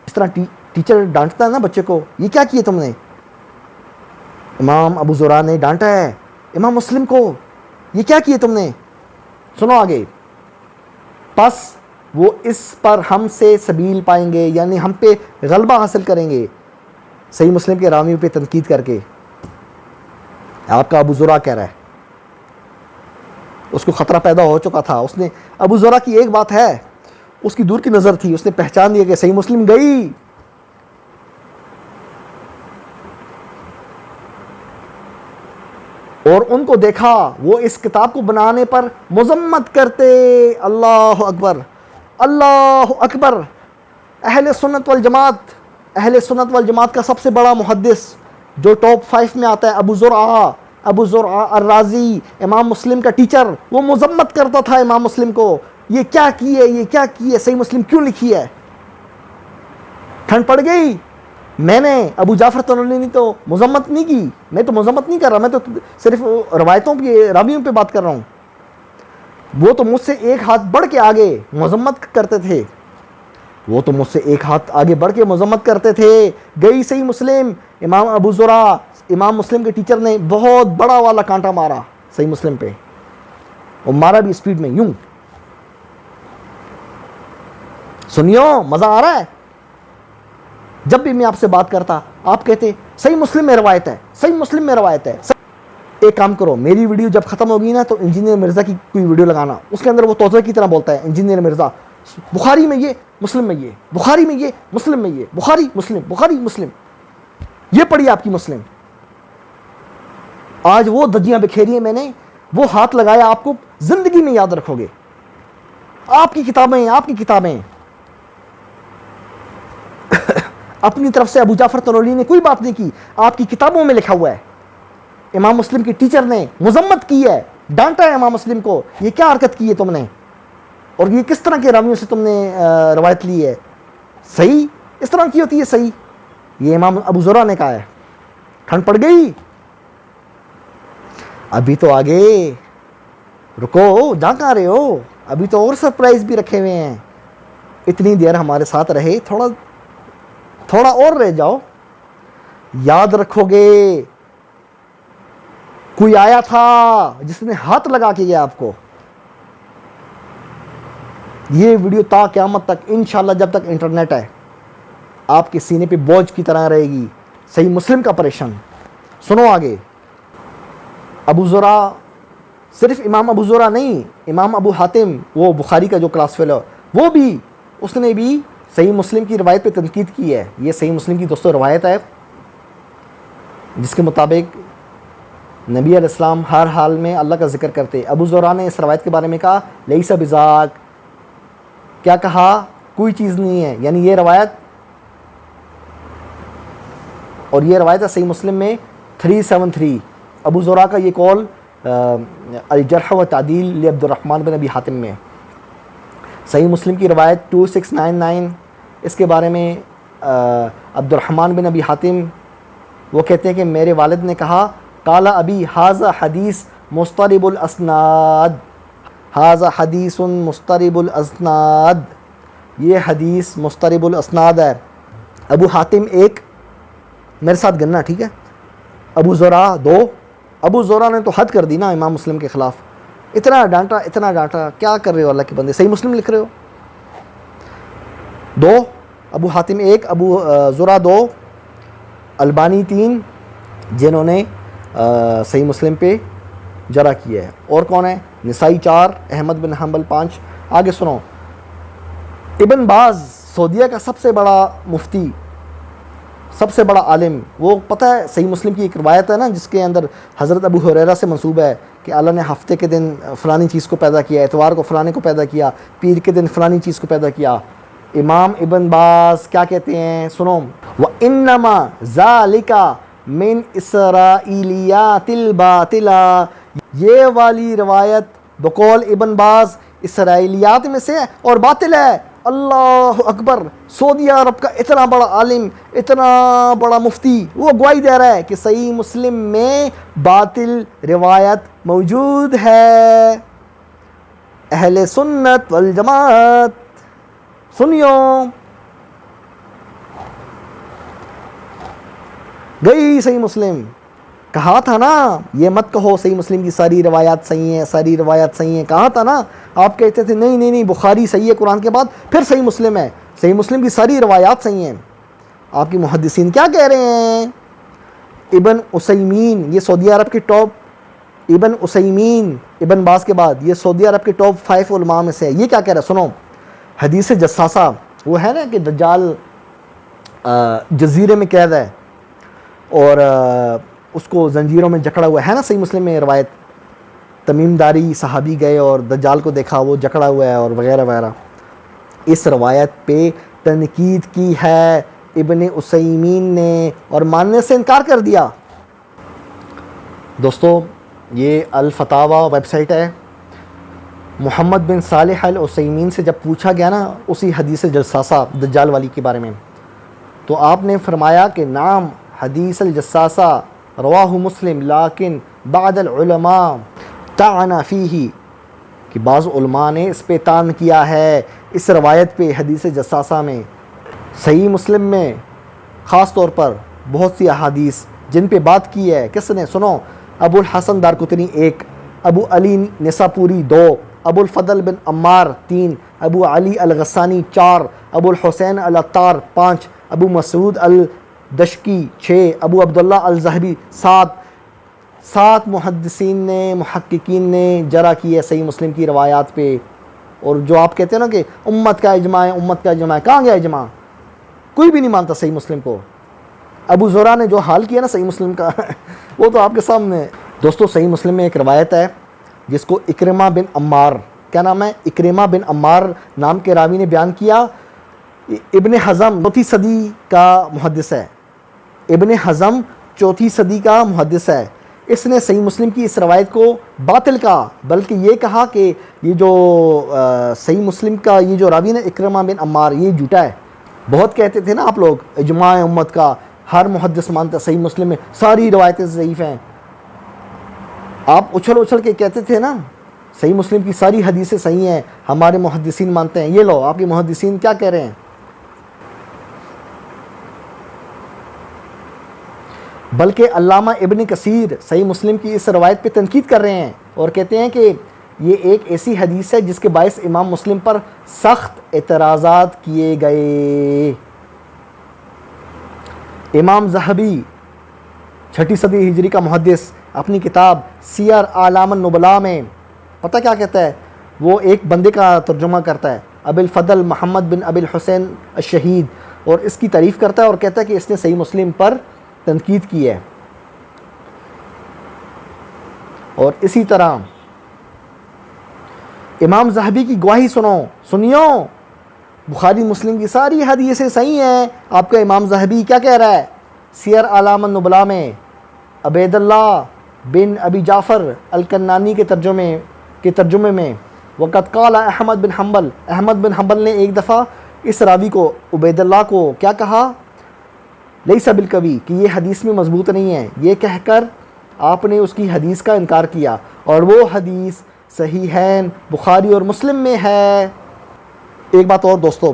اس طرح ٹیچر ڈانٹتا ہے نا بچے کو, یہ کیا کیے تم نے؟ امام ابو زرع نے ڈانٹا ہے امام مسلم کو, یہ کیا کیے تم نے؟ سنو آگے. پس وہ اس پر ہم سے سبیل پائیں گے, یعنی ہم پہ غلبہ حاصل کریں گے صحیح مسلم کے راویوں پہ تنقید کر کے. آپ کا ابو زرع کہہ رہا ہے, اس کو خطرہ پیدا ہو چکا تھا. اس نے ابو زرع کی ایک بات ہے, اس کی دور کی نظر تھی, اس نے پہچان دیا کہ صحیح مسلم گئی. اور ان کو دیکھا وہ اس کتاب کو بنانے پر مذمت کرتے. اللہ اکبر, اللہ اکبر. اہل سنت والجماعت کا سب سے بڑا محدث جو ٹاپ 5 میں آتا ہے, ابو زرع الرازی, امام مسلم کا ٹیچر, وہ مذمت کرتا تھا امام مسلم کو. یہ کیا کی ہے, صحیح مسلم کیوں لکھی ہے؟ ٹھنڈ پڑ گئی. میں نے ابو جعفر طنولی نے تو مذمت نہیں کی, میں تو مذمت نہیں کر رہا, میں تو صرف روایتوں پہ راویوں پہ بات کر رہا ہوں. وہ تو مجھ سے ایک ہاتھ بڑھ کے آگے مذمت کرتے تھے, مذمت کرتے تھے. گئی صحیح مسلم, امام ابو زرع امام مسلم کے ٹیچر نے بہت بڑا والا کانٹا مارا صحیح مسلم پہ, اور مارا بھی اسپیڈ میں یوں. سنیو, مزہ آ رہا ہے؟ جب بھی میں آپ سے بات کرتا آپ کہتے صحیح مسلم میں روایت ہے. ایک کام کرو, میری ویڈیو جب ختم ہوگی نا تو انجینئر مرزا کی کوئی ویڈیو لگانا, اس کے اندر وہ توطئے کی طرح بولتا ہے انجینئر مرزا, بخاری میں یہ, مسلم میں یہ, بخاری میں یہ, مسلم میں یہ, بخاری مسلم, یہ پڑھی آپ کی مسلم. آج وہ دجیاں بکھیری ہیں میں نے, وہ ہاتھ لگایا, آپ کو زندگی میں یاد رکھو گے. آپ کی کتابیں اپنی طرف سے ابو جعفر طنولی نے کوئی بات نہیں کی, آپ کی کتابوں میں لکھا ہوا ہے. امام مسلم کے ٹیچر نے مذمت کی ہے, ڈانٹا ہے امام مسلم کو, یہ کیا حرکت کی ہے تم نے, اور یہ کس طرح کے راویوں سے تم نے روایت لی ہے. صحیح اس طرح کی ہوتی ہے صحیح, یہ امام ابو زرع نے کہا ہے. ٹھنڈ پڑ گئی. ابھی تو آگے رکو, جا کہاں رہے ہو, ابھی تو اور سرپرائز بھی رکھے ہوئے ہیں. اتنی دیر ہمارے ساتھ رہے, تھوڑا اور رہ جاؤ. یاد رکھو گے کوئی آیا تھا جس نے ہاتھ لگا کے گیا آپ کو. یہ ویڈیو تا قیامت تک انشاءاللہ جب تک انٹرنیٹ ہے آپ کے سینے پہ بوجھ کی طرح رہے گی صحیح مسلم کا آپریشن. سنو آگے. ابو زرع, صرف امام ابو زرع نہیں, امام ابو حاتم وہ بخاری کا جو کلاس فیلو, وہ بھی اس نے بھی صحیح مسلم کی روایت پہ تنقید کی ہے. یہ صحیح مسلم کی دوستوں روایت ہے جس کے مطابق نبی علیہ السلام ہر حال میں اللہ کا ذکر کرتے. ابو زرع نے اس روایت کے بارے میں کہا لیس بذاک، کیا کہا؟ کوئی چیز نہیں ہے. یعنی یہ روایت، اور یہ روایت ہے صحیح مسلم میں 373. ابو زرع کا یہ قول الجرح و تعدیل لعبد الرحمن بن ابی حاتم میں. صحیح مسلم کی روایت 2699، اس کے بارے میں عبد الرحمن بن ابی حاتم وہ کہتے ہیں کہ میرے والد نے کہا قال ابی ھذا حدیث مضطرب الاسناد، ھذا حدیث مضطرب الاسناد، یہ حدیث مضطرب الاسناد ہے. ابو حاتم 1، میرے ساتھ گننا ٹھیک ہے، ابو زرع 2. ابو زرع نے تو حد کر دی نا امام مسلم کے خلاف، اتنا ڈانٹا، کیا کر رہے ہو اللہ کے بندے، صحیح مسلم لکھ رہے ہو. 2 ابو حاتم 1، ابو زرع 2، البانی 3 جنہوں نے صحیح مسلم پہ جرح کیا ہے. اور کون ہے؟ نسائی 4، احمد بن حنبل 5. آگے سنو، ابن باز سعودیہ کا سب سے بڑا مفتی، سب سے بڑا عالم، وہ پتہ ہے صحیح مسلم کی ایک روایت ہے نا جس کے اندر حضرت ابو ہریرہ سے منسوب ہے کہ اللہ نے ہفتے کے دن فلانی چیز کو پیدا کیا، اتوار کو فلانے کو پیدا کیا، پیر کے دن فلانی چیز کو پیدا کیا. امام ابن باز کیا کہتے ہیں؟ سنو، وَإِنَّمَا ذَلِكَ مِنْ إِسْرَائِيلِيَاتِ الْبَاطِلَةِ، یہ والی روایت بقول ابن باز اسرائیلیات میں سے اور باطل ہے. اللہ اکبر، سعودی عرب کا اتنا بڑا عالم، اتنا بڑا مفتی، وہ گواہی دے رہا ہے کہ صحیح مسلم میں باطل روایت موجود ہے. اہل سنت والجماعت سنیو، گئی صحیح مسلم. کہا تھا نا یہ مت کہو صحیح مسلم کی ساری روایات صحیح ہیں، ساری روایات صحیح ہیں. کہا تھا نا، آپ کہتے تھے نہیں بخاری صحیح ہے قرآن کے بعد، پھر صحیح مسلم ہے، صحیح مسلم کی ساری روایات صحیح ہیں. آپ کی محدثین کیا کہہ رہے ہیں؟ ابن عثیمین، یہ سعودی عرب کے ٹاپ، ابن عثیمین ابن باز کے بعد یہ سعودی عرب کے ٹاپ 5 علماء میں سے ہے. یہ کیا کہہ رہا ہے؟ سنو، حدیث جساسہ، وہ ہے نا کہ دجال جزیرے میں قید ہے اور اس کو زنجیروں میں جکڑا ہوا ہے نا، صحیح مسلم میں روایت. تمیم داری صحابی گئے اور دجال کو دیکھا وہ جکڑا ہوا ہے اور وغیرہ وغیرہ. اس روایت پہ تنقید کی ہے ابن عثیمین نے اور ماننے سے انکار کر دیا. دوستو، یہ الفتاوی ویب سائٹ ہے. محمد بن صالح العثیمین سے جب پوچھا گیا نا اسی حدیث جساسہ دجال والی کے بارے میں، تو آپ نے فرمایا کہ نام حدیث الجساسہ رواہ مسلم لیکن بعض العلماء طعن فیہ، کہ بعض علماء نے اس پہ طعن کیا ہے اس روایت پہ حدیث جساسہ میں. صحیح مسلم میں خاص طور پر بہت سی احادیث جن پہ بات کی ہے کس نے؟ سنو، ابو الحسن دارقطنی 1، ابو علی نساپوری 2، ابو الفضل بن عمار 3، ابو علی الغسانی 4، ابو الحسین العطار 5، ابو مسعود الدشقی 6، ابو عبداللہ الذہبی 7 محدثین نے، محققین نے جرح کی ہے صحیح مسلم کی روایات پہ. اور جو آپ کہتے ہیں نا کہ امت کا اجماع ہے، امت کا اجماع ہے، کہاں گیا اجماع؟ کوئی بھی نہیں مانتا صحیح مسلم کو. ابو زرع نے جو حال کیا نا صحیح مسلم کا وہ تو آپ کے سامنے. دوستو، صحیح مسلم میں ایک روایت ہے جس کو اکرمہ بن عمار، کیا نام ہے؟ اکرمہ بن عمار نام کے راوی نے بیان کیا. ابن حزم 4 صدی کا محدث ہے، ابن حزم 4 صدی کا محدث ہے. اس نے صحیح مسلم کی اس روایت کو باطل کہا، بلکہ یہ کہا کہ یہ جو صحیح مسلم کا یہ جو راوی ہے اکرمہ بن عمار، یہ جھوٹا ہے. بہت کہتے تھے نا آپ لوگ اجماع امت کا، ہر محدث مانتا صحیح مسلم میں ساری روایتیں ضعیف ہیں. آپ اچھل کے کہتے تھے نا صحیح مسلم کی ساری حدیثیں صحیح ہیں، ہمارے محدثین مانتے ہیں. یہ لو آپ کے محدثین کیا کہہ رہے ہیں. بلکہ علامہ ابن کثیر صحیح مسلم کی اس روایت پہ تنقید کر رہے ہیں اور کہتے ہیں کہ یہ ایک ایسی حدیث ہے جس کے باعث امام مسلم پر سخت اعتراضات کیے گئے. امام ذہبی 6 صدی ہجری کا محدث اپنی کتاب سیر اعلام النبلاء میں پتہ کیا کہتا ہے؟ وہ ایک بندے کا ترجمہ کرتا ہے ابی الفضل محمد بن ابی الحسین الشہید، اور اس کی تعریف کرتا ہے اور کہتا ہے کہ اس نے صحیح مسلم پر تنقید کی ہے۔ اور اسی طرح امام ذہبی کی گواہی سنیو، بخاری مسلم کی ساری حدیثیں صحیح ہیں۔ آپ کا امام ذہبی کیا کہہ رہا ہے سیر اعلام النبلاء میں؟ عبید اللہ بن ابی جعفر الکنانی کے ترجمے میں، وقت قال احمد بن حنبل، احمد بن حنبل نے ایک دفعہ اس راوی کو عبید اللہ کو کیا کہا؟ لیس بالقوی، کہ یہ حدیث میں مضبوط نہیں ہے، یہ کہہ کر آپ نے اس کی حدیث کا انکار کیا، اور وہ حدیث صحیحین بخاری اور مسلم میں ہے۔ ایک بات اور دوستو،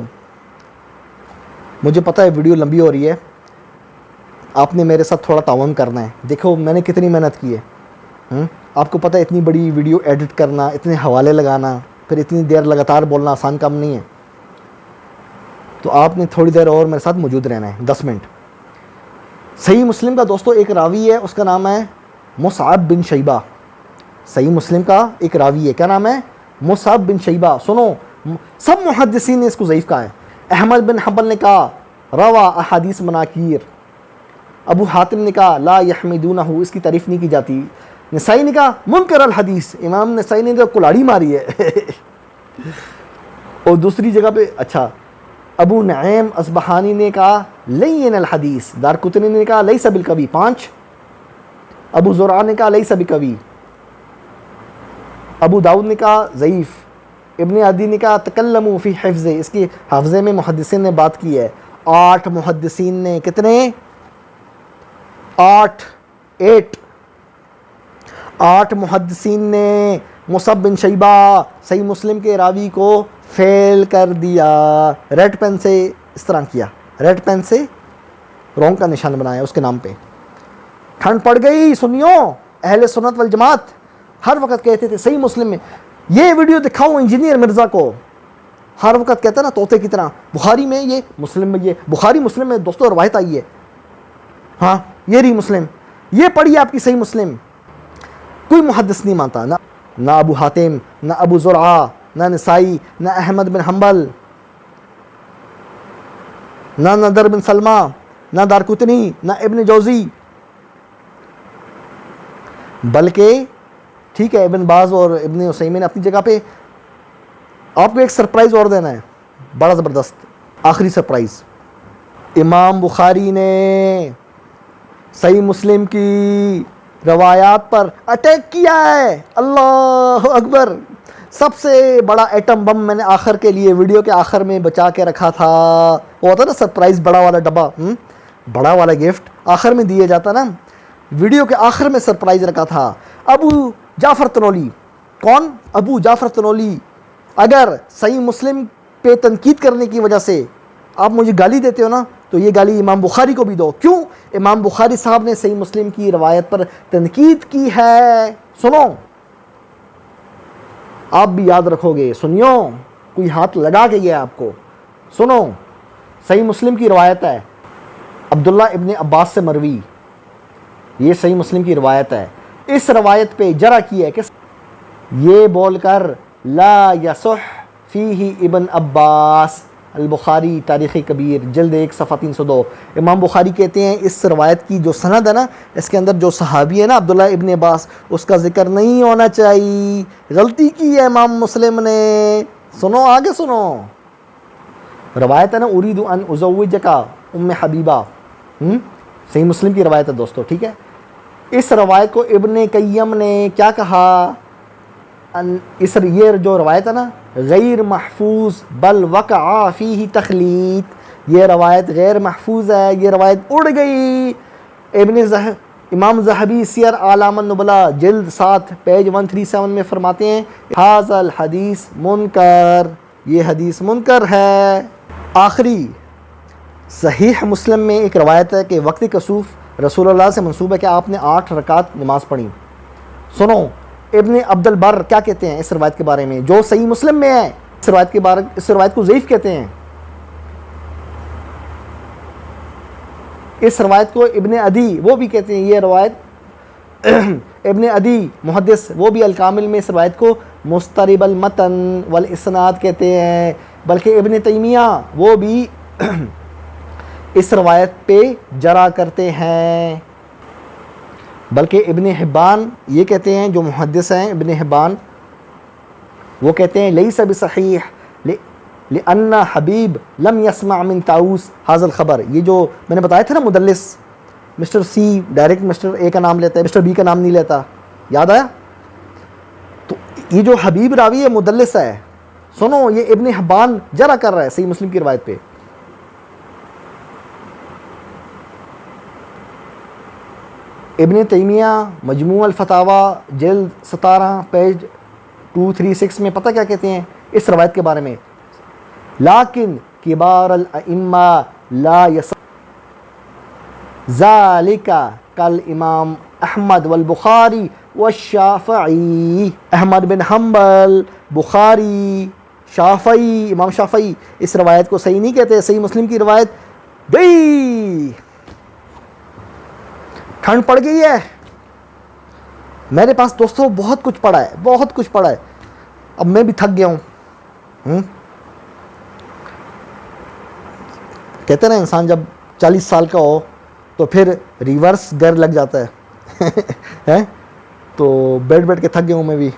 مجھے پتہ ہے ویڈیو لمبی ہو رہی ہے، آپ نے میرے ساتھ تھوڑا تعاون کرنا ہے۔ دیکھو میں نے کتنی محنت کی ہے، آپ کو پتہ ہے اتنی بڑی ویڈیو ایڈٹ کرنا، اتنے حوالے لگانا، پھر اتنی دیر لگاتار بولنا آسان کام نہیں ہے، تو آپ نے تھوڑی دیر اور میرے ساتھ موجود رہنا ہے، 10 منٹ۔ صحیح مسلم کا دوستو ایک راوی ہے، اس کا نام ہے مصعب بن شیبہ۔ صحیح مسلم کا ایک راوی ہے، کیا نام ہے؟ مصعب بن شیبہ۔ سنو، سب محدثین نے اس کو ضعیف کہا ہے۔ احمد بن حنبل نے کہا روا احادیث مناکیر، ابو حاتم نے کہا لا یحمدونہ، اس کی تعریف نہیں کی جاتی، نسائی نے کہا منکر الحدیث، امام نسائی نے تو کلاڑی ماری ہے۔ اور دوسری جگہ پہ ابو نعیم اصبہانی نے کہا لین الحدیث، دارقطنی نے کہا لیس بالقوی، 5، ابو زرعہ نے کہا لیس بقوی، ابو داؤد نے کہا ضعیف، ابن عدی نے کہا تکلموا فی حفظ، اس کی حفظے میں محدثین نے بات کی ہے۔ 8 محدثین نے، کتنے؟ 8 محدثین نے مصعب بن شیبہ صحیح مسلم کے راوی کو فیل کر دیا، ریڈ پین سے اس طرح کیا، ریڈ پین سے رونگ کا نشان بنایا اس کے نام پہ۔ ٹھنڈ پڑ گئی، سنیو، اہل سنت والجماعت ہر وقت کہتے تھے صحیح مسلم میں، یہ ویڈیو دکھاؤ انجینئر مرزا کو، ہر وقت کہتا ہے نا طوطے کی طرح، بخاری میں یہ، مسلم میں یہ، بخاری مسلم میں دوستو روایت آئی ہے، ہاں یہ رہی مسلم، یہ پڑھی آپ کی صحیح مسلم۔ کوئی محدث نہیں مانتا، نہ ابو حاتم، نہ ابو زرعہ، نہ نسائی، نہ احمد بن حنبل، نہ نضر بن سلمہ، نہ دارقطنی، نہ ابن جوزی، بلکہ ٹھیک ہے ابن باز اور ابن عثیمین اپنی جگہ پہ۔ آپ کو ایک سرپرائز اور دینا ہے، بڑا زبردست آخری سرپرائز، امام بخاری نے صحیح مسلم کی روایات پر اٹیک کیا ہے۔ اللہ اکبر، سب سے بڑا ایٹم بم میں نے آخر کے لیے ویڈیو کے آخر میں بچا کے رکھا تھا، وہ ہوتا نا سرپرائز بڑا والا ڈبہ، بڑا والا گفٹ آخر میں دیا جاتا نا، ویڈیو کے آخر میں سرپرائز رکھا تھا۔ ابو جعفر تنولی، کون؟ ابو جعفر تنولی، اگر صحیح مسلم پہ تنقید کرنے کی وجہ سے آپ مجھے گالی دیتے ہو نا، تو یہ گالی امام بخاری کو بھی دو۔ کیوں؟ امام بخاری صاحب نے صحیح مسلم کی روایت پر تنقید کی ہے۔ سنو، آپ بھی یاد رکھو گے، سنیو، کوئی ہاتھ لگا کے گیا آپ کو، سنو، صحیح مسلم کی روایت ہے، عبداللہ ابن عباس سے مروی، یہ صحیح مسلم کی روایت ہے۔ اس روایت پہ جرح کی ہے کہ یہ بول کر لا یصح فیہ ابن عباس، البخاری تاریخ کبیر جلد 1 صفحہ 302، امام بخاری کہتے ہیں اس روایت کی جو سند ہے نا، اس کے اندر جو صحابی ہے نا عبداللہ ابن عباس، اس کا ذکر نہیں ہونا چاہیے، غلطی کی ہے امام مسلم نے۔ سنو آگے سنو، روایت ہے نا ارید ان ازوجک ام حبیبہ، صحیح مسلم کی روایت ہے دوستو، ٹھیک ہے۔ اس روایت کو ابن قیم نے کیا کہا؟ یہ جو روایت ہے نا غیر محفوظ بل وقع فیہ تخلیط، یہ روایت غیر محفوظ ہے، یہ روایت اڑ گئی۔ امام ذہبی سیر اعلام النبلاء جلد 7 پیج 137 میں فرماتے ہیں ھذا الحدیث منکر، یہ حدیث منکر ہے۔ آخری صحیح مسلم میں ایک روایت ہے کہ وقت کسوف رسول اللہ سے منسوب ہے کہ آپ نے 8 رکعت نماز پڑھی۔ سنو ابن عبد البر کیا کہتے ہیں اس روایت کے بارے میں جو صحیح مسلم میں ہے، اس روایت کو ضعیف کہتے ہیں۔ اس روایت کو ابن عدی وہ بھی کہتے ہیں، یہ روایت ابن عدی محدث وہ بھی الکامل میں اس روایت کو مسترب المتن والاسناد کہتے ہیں۔ بلکہ ابن تیمیہ وہ بھی اس روایت پہ جرا کرتے ہیں. بلکہ ابن حبان یہ کہتے ہیں، جو محدث ہیں ابن حبان، وہ کہتے ہیں لیس بصحیح لأن حبیب لم يسمع من طاؤوس هذا الخبر. یہ جو میں نے بتایا تھا نا مدلس، mister C direct mister A کا نام لیتا ہے، مسٹر بی کا نام نہیں لیتا، یاد آیا؟ تو یہ جو حبیب راوی ہے مدلس ہے. سنو، یہ ابن حبان جرا کر رہا ہے صحیح مسلم کی روایت پہ. ابن تیمیہ مجموع الفتاوی جلد 17 پیج 236 میں پتہ کیا کہتے ہیں اس روایت کے بارے میں؟ لیکن کبار الائمہ لا یس ذالک کل امام احمد والبخاری والشافعی. احمد بن حنبل، بخاری، شافعی، امام شافعی اس روایت کو صحیح نہیں کہتے. صحیح مسلم کی روایت گئی. ٹھنڈ پڑ گئی ہے. میرے پاس دوستوں بہت کچھ پڑا ہے، بہت کچھ پڑا ہے. اب میں بھی تھک گیا ہوں. کہتے ہیں نا انسان جب 40 سال کا ہو تو پھر ریورس گر لگ جاتا ہے. تو بیٹھ کے تھک گیا ہوں میں بھی.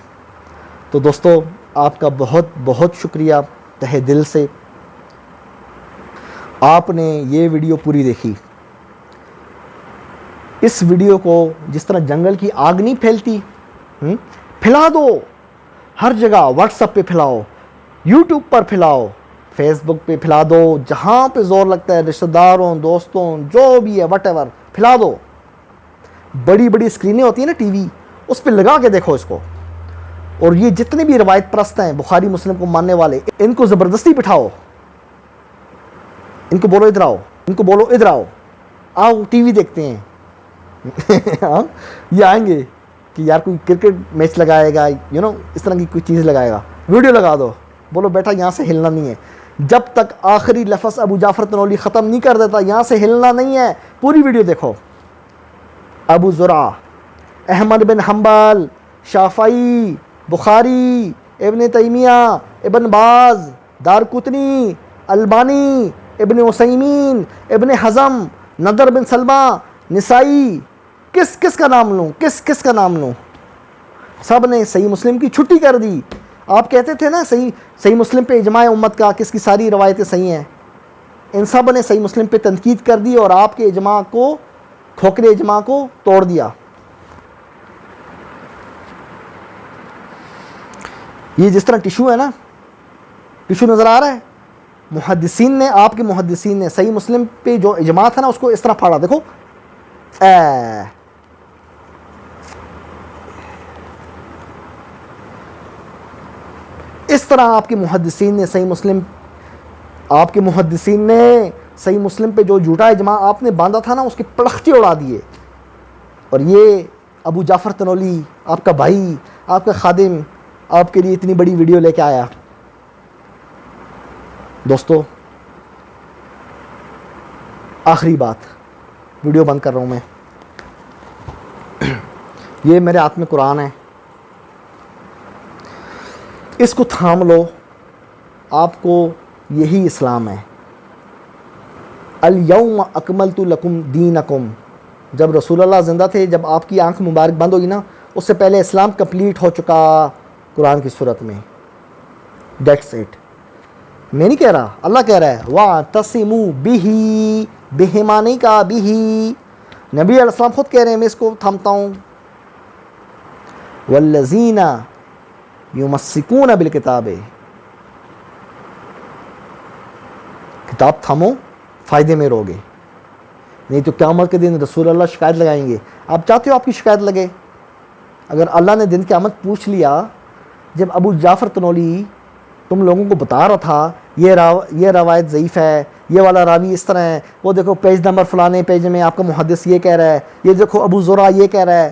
تو دوستو آپ کا بہت بہت شکریہ تہہ دل سے. آپ نے یہ ویڈیو پوری دیکھی. اس ویڈیو کو جس طرح جنگل کی آگ نہیں پھیلتی، پھیلا دو ہر جگہ. واٹس ایپ پہ پھیلاؤ، یوٹیوب پر پھیلاؤ، فیس بک پہ پھیلا دو، جہاں پہ زور لگتا ہے، رشتہ داروں، دوستوں، جو بھی ہے وٹ ایور پھیلا دو. بڑی بڑی اسکرینیں ہوتی ہیں نا ٹی وی، اس پہ لگا کے دیکھو اس کو. اور یہ جتنے بھی روایت پرست ہیں بخاری مسلم کو ماننے والے، ان کو زبردستی بٹھاؤ. ان کو بولو ادھر آؤ، ان کو بولو ادھر آؤ، آؤ ٹی وی دیکھتے ہیں. یہ آئیں گے کہ یار کوئی کرکٹ میچ لگائے گا، اس طرح کی کوئی چیز لگائے گا. ویڈیو لگا دو، بولو بیٹا یہاں سے ہلنا نہیں ہے. جب تک آخری لفظ ابو جعفر تنولی ختم نہیں کر دیتا یہاں سے ہلنا نہیں ہے. پوری ویڈیو دیکھو. ابو زرع، احمد بن حنبل، شافعی، بخاری، ابن تیمیہ، ابن باز، دارقطنی، البانی، ابن عثیمین، ابن حزم، نضر بن سلمہ، نسائی. کس کا نام لوں، کس کا نام لوں؟ سب نے صحیح مسلم کی چھٹی کر دی. آپ کہتے تھے نا صحیح مسلم پہ اجماع امت کا، کس کی ساری روایتیں صحیح ہیں. ان سب نے صحیح مسلم پہ تنقید کر دی اور آپ کے اجماع کو، کھوکھرے اجماع کو توڑ دیا. یہ جس طرح ٹیشو ہے نا، ٹیشو نظر آ رہا ہے، محدثین نے، آپ کے محدثین نے صحیح مسلم پہ جو اجماع تھا نا اس کو اس طرح پھاڑا. دیکھو اس طرح آپ کے محدثین نے صحیح مسلم پہ جو جھوٹا اجماع آپ نے باندھا تھا نا اس کے پڑخچے اڑا دیے. اور یہ ابو جعفر تنولی، آپ کا بھائی، آپ کا خادم، آپ کے لیے اتنی بڑی ویڈیو لے کے آیا. دوستو آخری بات، ویڈیو بند کر رہا ہوں میں. یہ میرے ہاتھ میں قرآن ہے، اس کو تھام لو. آپ کو یہی اسلام ہے. الیوم اکملت لکم دینکم. جب رسول اللہ زندہ تھے، جب آپ کی آنکھ مبارک بند ہوگی نا، اس سے پہلے اسلام کمپلیٹ ہو چکا قرآن کی صورت میں. That's it. میں نہیں کہہ رہا، اللہ کہہ رہا ہے وَاعْتَصِمُوا بِهِ، بِهِمَا نہیں کہا بِهِ. نبی علیہ السلام خود کہہ رہے ہیں میں اس کو تھامتا ہوں. وَالَّذِينَ يُمَسِّكُونَ بِالْكِتَابِ. کتاب تھامو، فائدے میں رہو گے. نہیں تو قیامت کے دن رسول اللہ شکایت لگائیں گے. آپ چاہتے ہو آپ کی شکایت لگے؟ اگر اللہ نے دن قیامت پوچھ لیا، جب ابو جعفر تنولی تم لوگوں کو بتا رہا تھا یہ روایت ضعیف ہے، یہ والا راوی اس طرح ہے، وہ دیکھو پیج نمبر فلانے پیج میں آپ کا محدث یہ کہہ رہا ہے، یہ دیکھو ابو زرع یہ کہہ رہا ہے.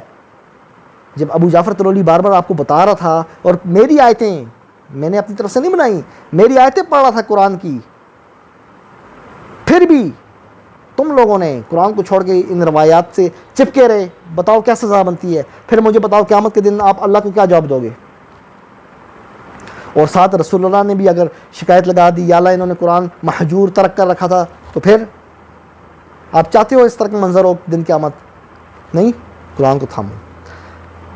جب ابو جعفر تنولی بار بار آپ کو بتا رہا تھا، اور میری آیتیں میں نے اپنی طرف سے نہیں بنائی، میری آیتیں پڑھ رہا تھا قرآن کی، پھر بھی تم لوگوں نے قرآن کو چھوڑ کے ان روایات سے چپکے رہے. بتاؤ کیا سزا بنتی ہے؟ پھر مجھے بتاؤ قیامت کے دن آپ اللہ کو کیا جواب دو گے؟ اور ساتھ رسول اللہ نے بھی اگر شکایت لگا دی یا اللہ انہوں نے قرآن محجور ترک کر رکھا تھا، تو پھر آپ چاہتے ہو اس طرح کا منظر ہو دن قیامت؟ نہیں، قرآن کو تھامو،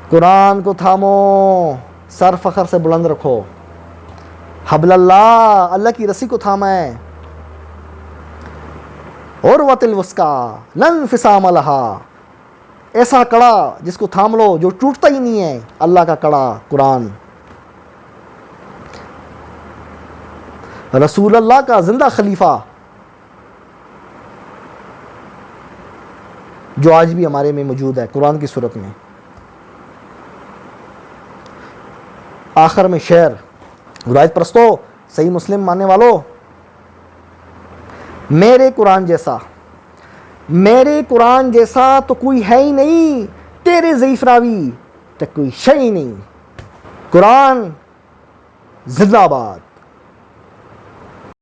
قرآن کو تھامو، سر فخر سے بلند رکھو، حبل اللہ، اللہ کی رسی کو تھاما ہے، عروۃ الوثقی لا انفصام لہا، ایسا کڑا جس کو تھام لو جو ٹوٹتا ہی نہیں ہے، اللہ کا کڑا قرآن، رسول اللہ کا زندہ خلیفہ جو آج بھی ہمارے میں موجود ہے قرآن کی صورت میں۔ آخر میں شعر، روایت پرستو، صحیح مسلم ماننے والو، میرے قرآن جیسا تو کوئی ہے ہی نہیں، تیرے ضعیف راوی تو کوئی شے ہی نہیں، قرآن زندہ باد۔